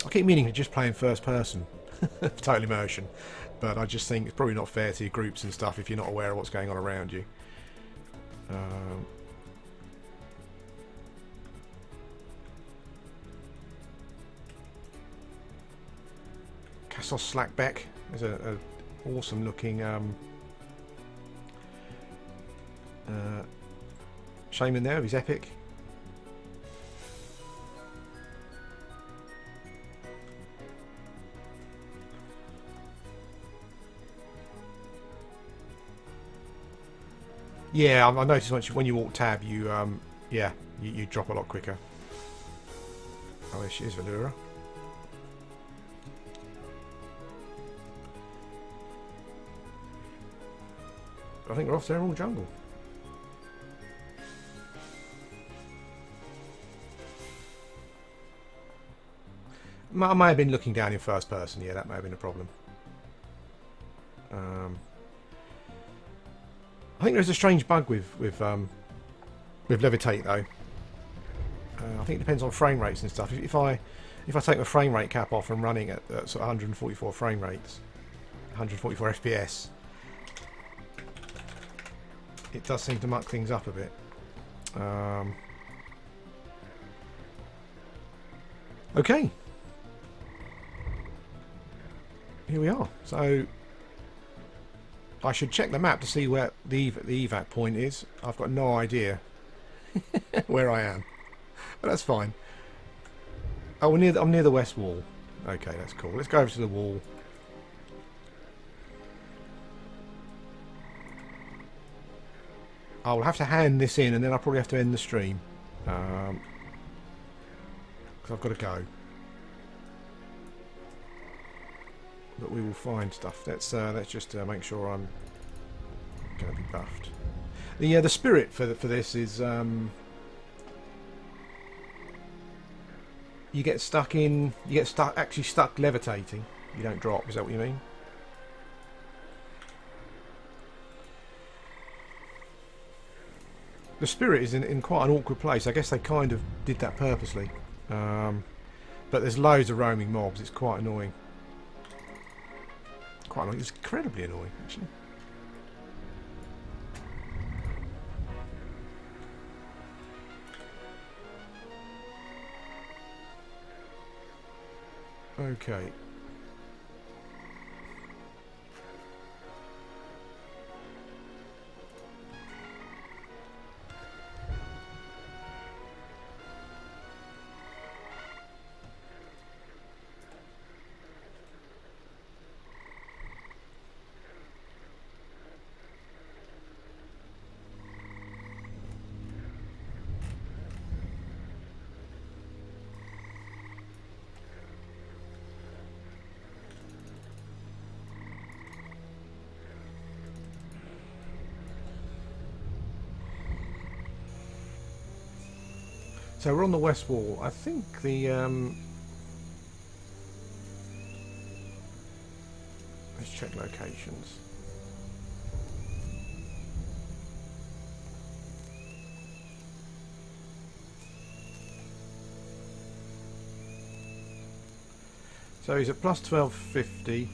I keep meaning to just play in first person. Total immersion. But I just think it's probably not fair to your groups and stuff if you're not aware of what's going on around you. Cassos Slackbeck. There's a awesome looking Shaman there with his epic. Yeah, I noticed when you walk tab, you yeah, you drop a lot quicker. Oh, there she is, Valura. I think we're off to Emerald Jungle. I may have been looking down in first person. Yeah, that may have been a problem. I think there's a strange bug with levitate though. I think it depends on frame rates and stuff. If I take the frame rate cap off and running at sort of 144 frame rates, 144 FPS, it does seem to muck things up a bit. Okay. Here we are. So I should check the map to see where the evac point is. I've got no idea where I am, but that's fine. Oh, I'm near the west wall. Okay, that's cool. Let's go over to the wall. I'll have to hand this in, and then I'll probably have to end the stream because I've got to go. But we will find stuff. Let's just make sure I'm going to be buffed. The spirit for this is you get stuck actually stuck levitating. You don't drop. Is that what you mean? The spirit is in quite an awkward place. I guess they kind of did that purposely. But there's loads of roaming mobs. It's quite annoying. Quite annoying. It's incredibly annoying, actually. Okay. So we're on the west wall. I think the let's check locations. So he's at plus 1250.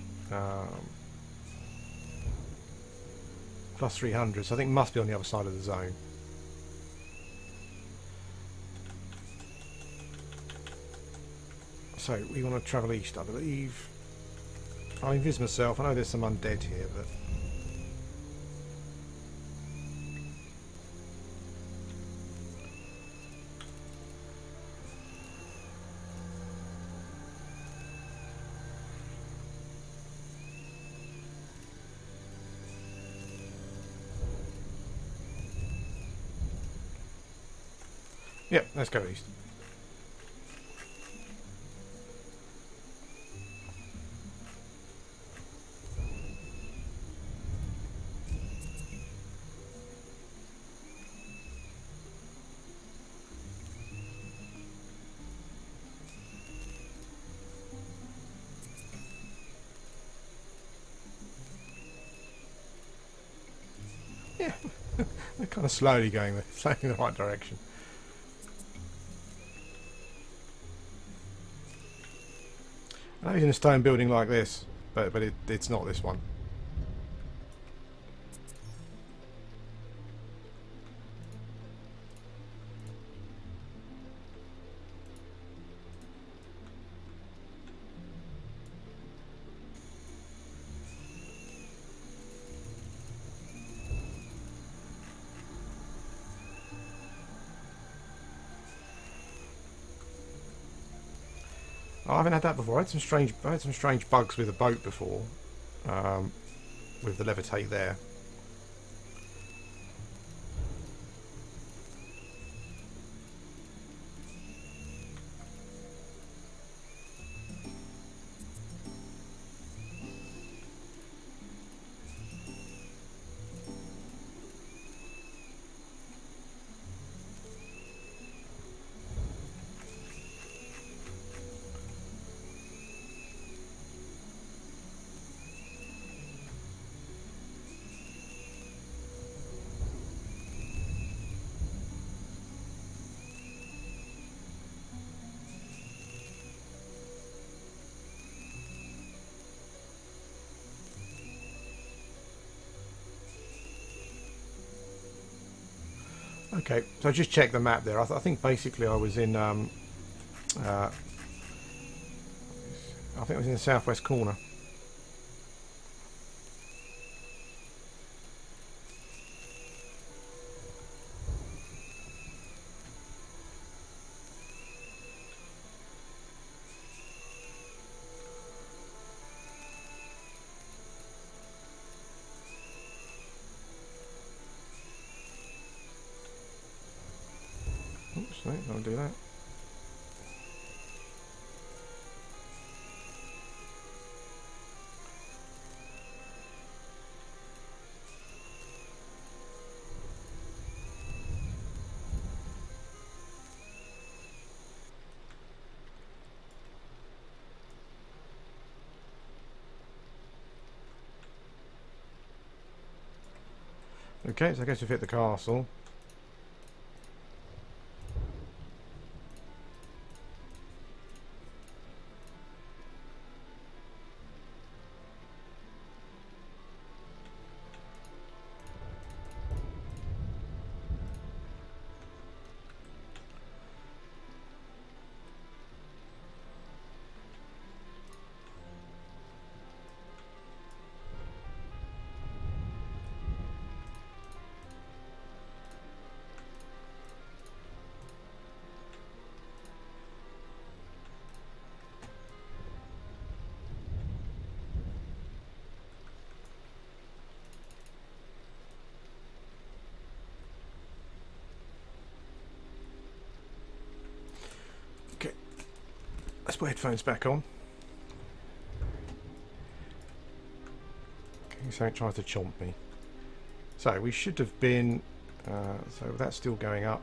Plus 300, so I think it must be on the other side of the zone. So we want to travel east, I believe. I'll invis myself. I know there's some undead here, but yeah, let's go east. Yeah, they're kind of slowly going in the right direction. I know he's in a stone building like this, but it's not this one. I haven't had that before. I had some strange bugs with a boat before, with the levitate there. Okay, so just check the map there. I think basically I was in, I think I was in the southwest corner. Oops, no, don't do that. Okay, so I guess we've hit the castle. Okay, let's put headphones back on. Okay, so it tries to chomp me. So we should have been, so that's still going up.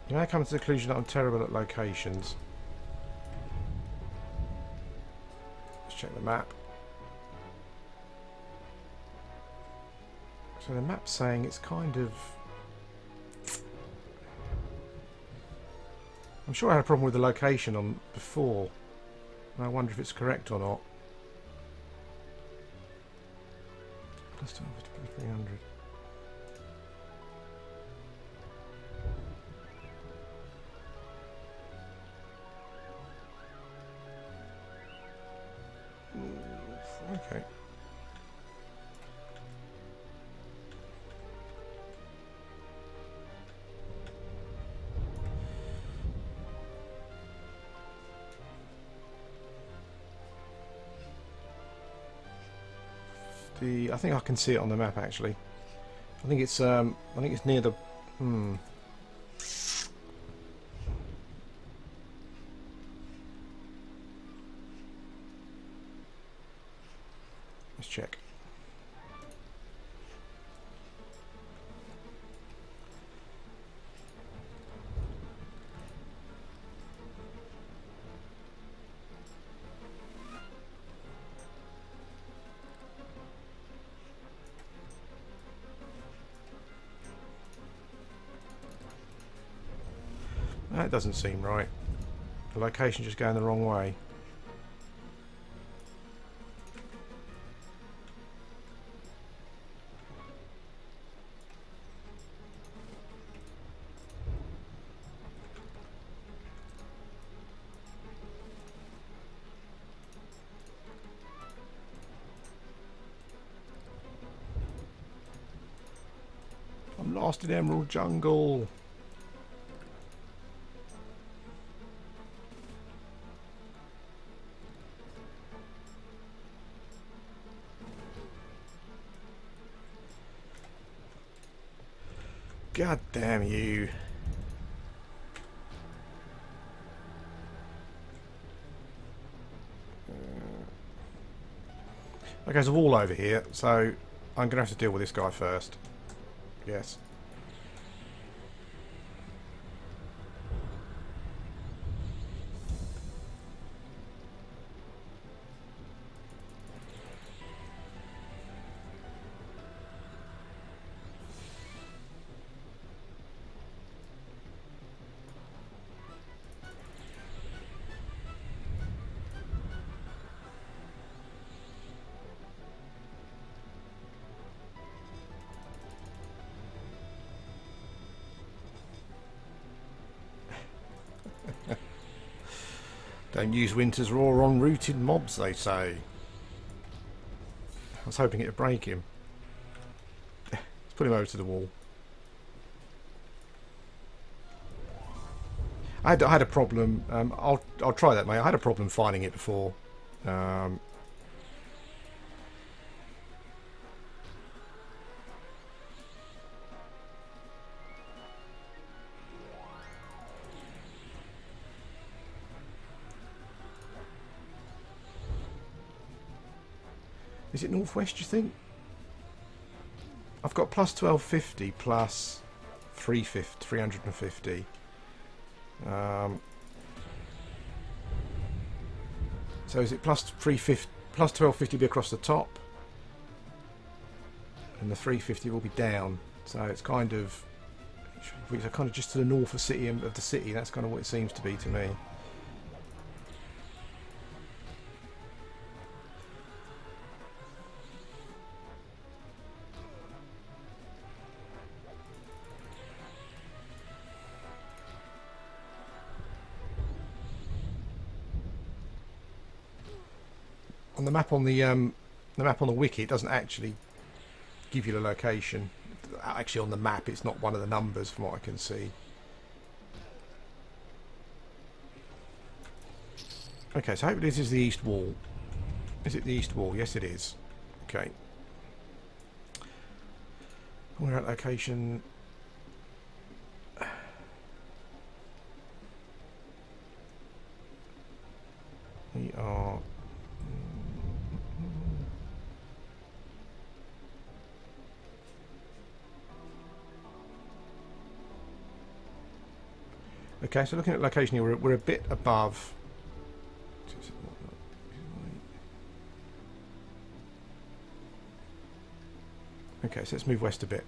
You may come to the conclusion that I'm terrible at locations. Let's check the map. So the map's saying it's kind of... I'm sure I had a problem with the location on before. And I wonder if it's correct or not. Plus 300. Okay. I think I can see it on the map actually. I think it's near the Let's check. That doesn't seem right. The location's just going the wrong way. I'm lost in Emerald Jungle. God damn you. Okay, there's a wall over here, so I'm going to have to deal with this guy first. Yes. Don't use Winter's Roar on rooted mobs, they say. I was hoping it'd break him. Let's put him over to the wall. I had a problem. I'll try that, mate. I had a problem finding it before. Is it northwest, do you think? I've got plus 1250 plus 350. So is it plus 350, plus 1250 be across the top, and the 350 will be down. So it's kind of just to the north of the city. That's kind of what it seems to be to me. On the map on the wiki, it doesn't actually give you the location. Actually, on the map, it's not one of the numbers from what I can see. Okay, so hopefully this is the east wall. Is it the east wall? Yes, it is. Okay. We're at location. We are. Okay, so looking at location here, we're a bit above. Okay, so let's move west a bit.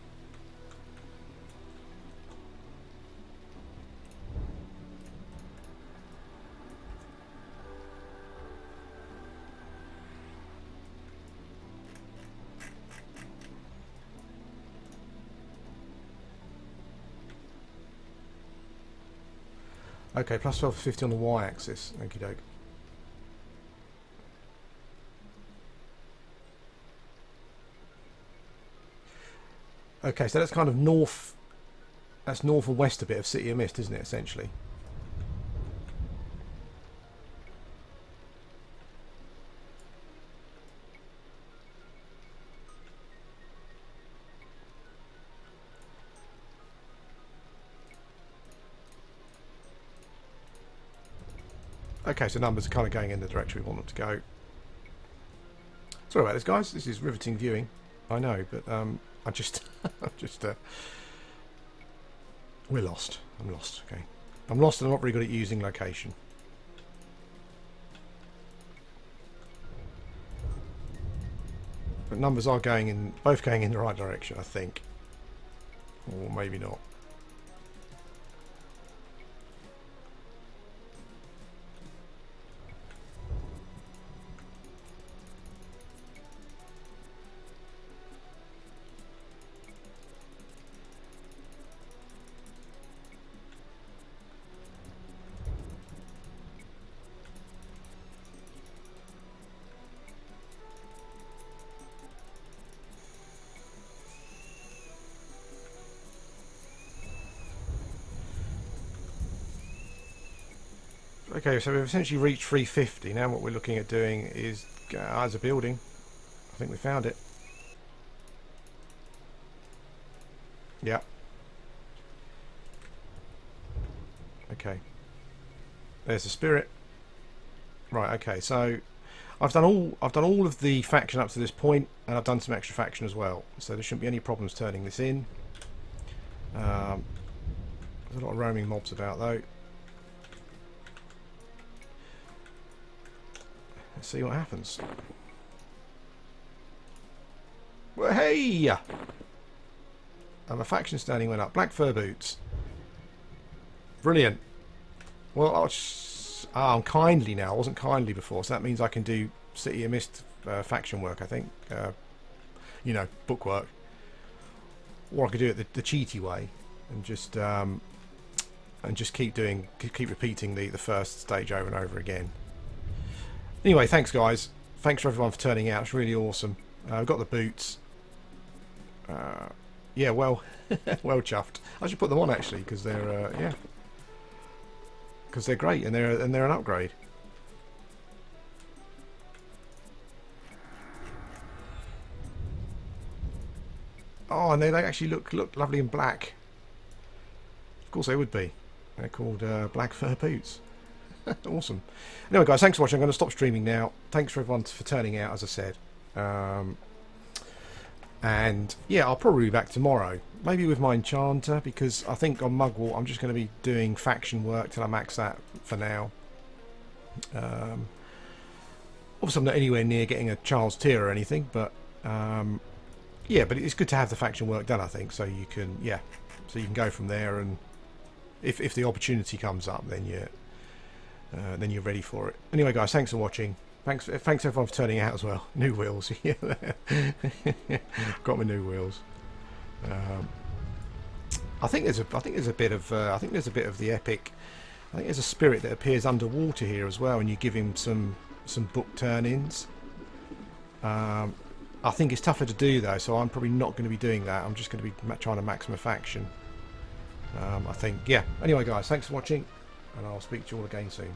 Okay, plus 1250 on the y-axis. Okie doke. Okay, so that's kind of north. That's north and west a bit of City of Mist, isn't it, essentially? Okay, so numbers are kind of going in the direction we want them to go. Sorry about this, guys. This is riveting viewing. I know, but I just, we're lost. I'm lost. Okay, I'm lost, and I'm not very good at using location. But numbers are going in, both going in the right direction, I think, or maybe not. Okay, so we've essentially reached 350. Now what we're looking at doing is, as a building, I think we found it. Yeah. Okay. There's the spirit. Right. Okay. So I've done all of the faction up to this point, and I've done some extra faction as well. So there shouldn't be any problems turning this in. There's a lot of roaming mobs about though. Let's see what happens. Well, hey! And my faction standing went up. Black fur boots. Brilliant. Well, I'm kindly now. I wasn't kindly before, so that means I can do City of Mist faction work, I think. You know, book work. Or I could do it the cheaty way and just keep repeating the first stage over and over again. Anyway, thanks guys. Thanks for everyone for turning out. It's really awesome. I've got the boots. Yeah, well, well chuffed. I should put them on actually because they're yeah, because they're great and they're an upgrade. Oh, and they actually look lovely in black. Of course they would be. They're called black fur boots. Awesome. Anyway guys, thanks for watching. I'm going to stop streaming now. Thanks for everyone for turning out, as I said. And yeah, I'll probably be back tomorrow. Maybe with my enchanter, because I think on Mugwort I'm just going to be doing faction work till I max that for now. Obviously I'm not anywhere near getting a Charles tier or anything, but yeah, but it's good to have the faction work done, I think, so you can, yeah, so you can go from there, and if the opportunity comes up, then you're ready for it. Anyway guys, thanks for watching. Thanks everyone for turning out as well. New wheels. Got my new wheels. I think there's a bit of the epic. I think there's a spirit that appears underwater here as well, and you give him some book turn-ins. I think it's tougher to do though, so I'm probably not going to be doing that. I'm just going to be trying to max my faction. I think, yeah. Anyway guys, thanks for watching, and I'll speak to you all again soon.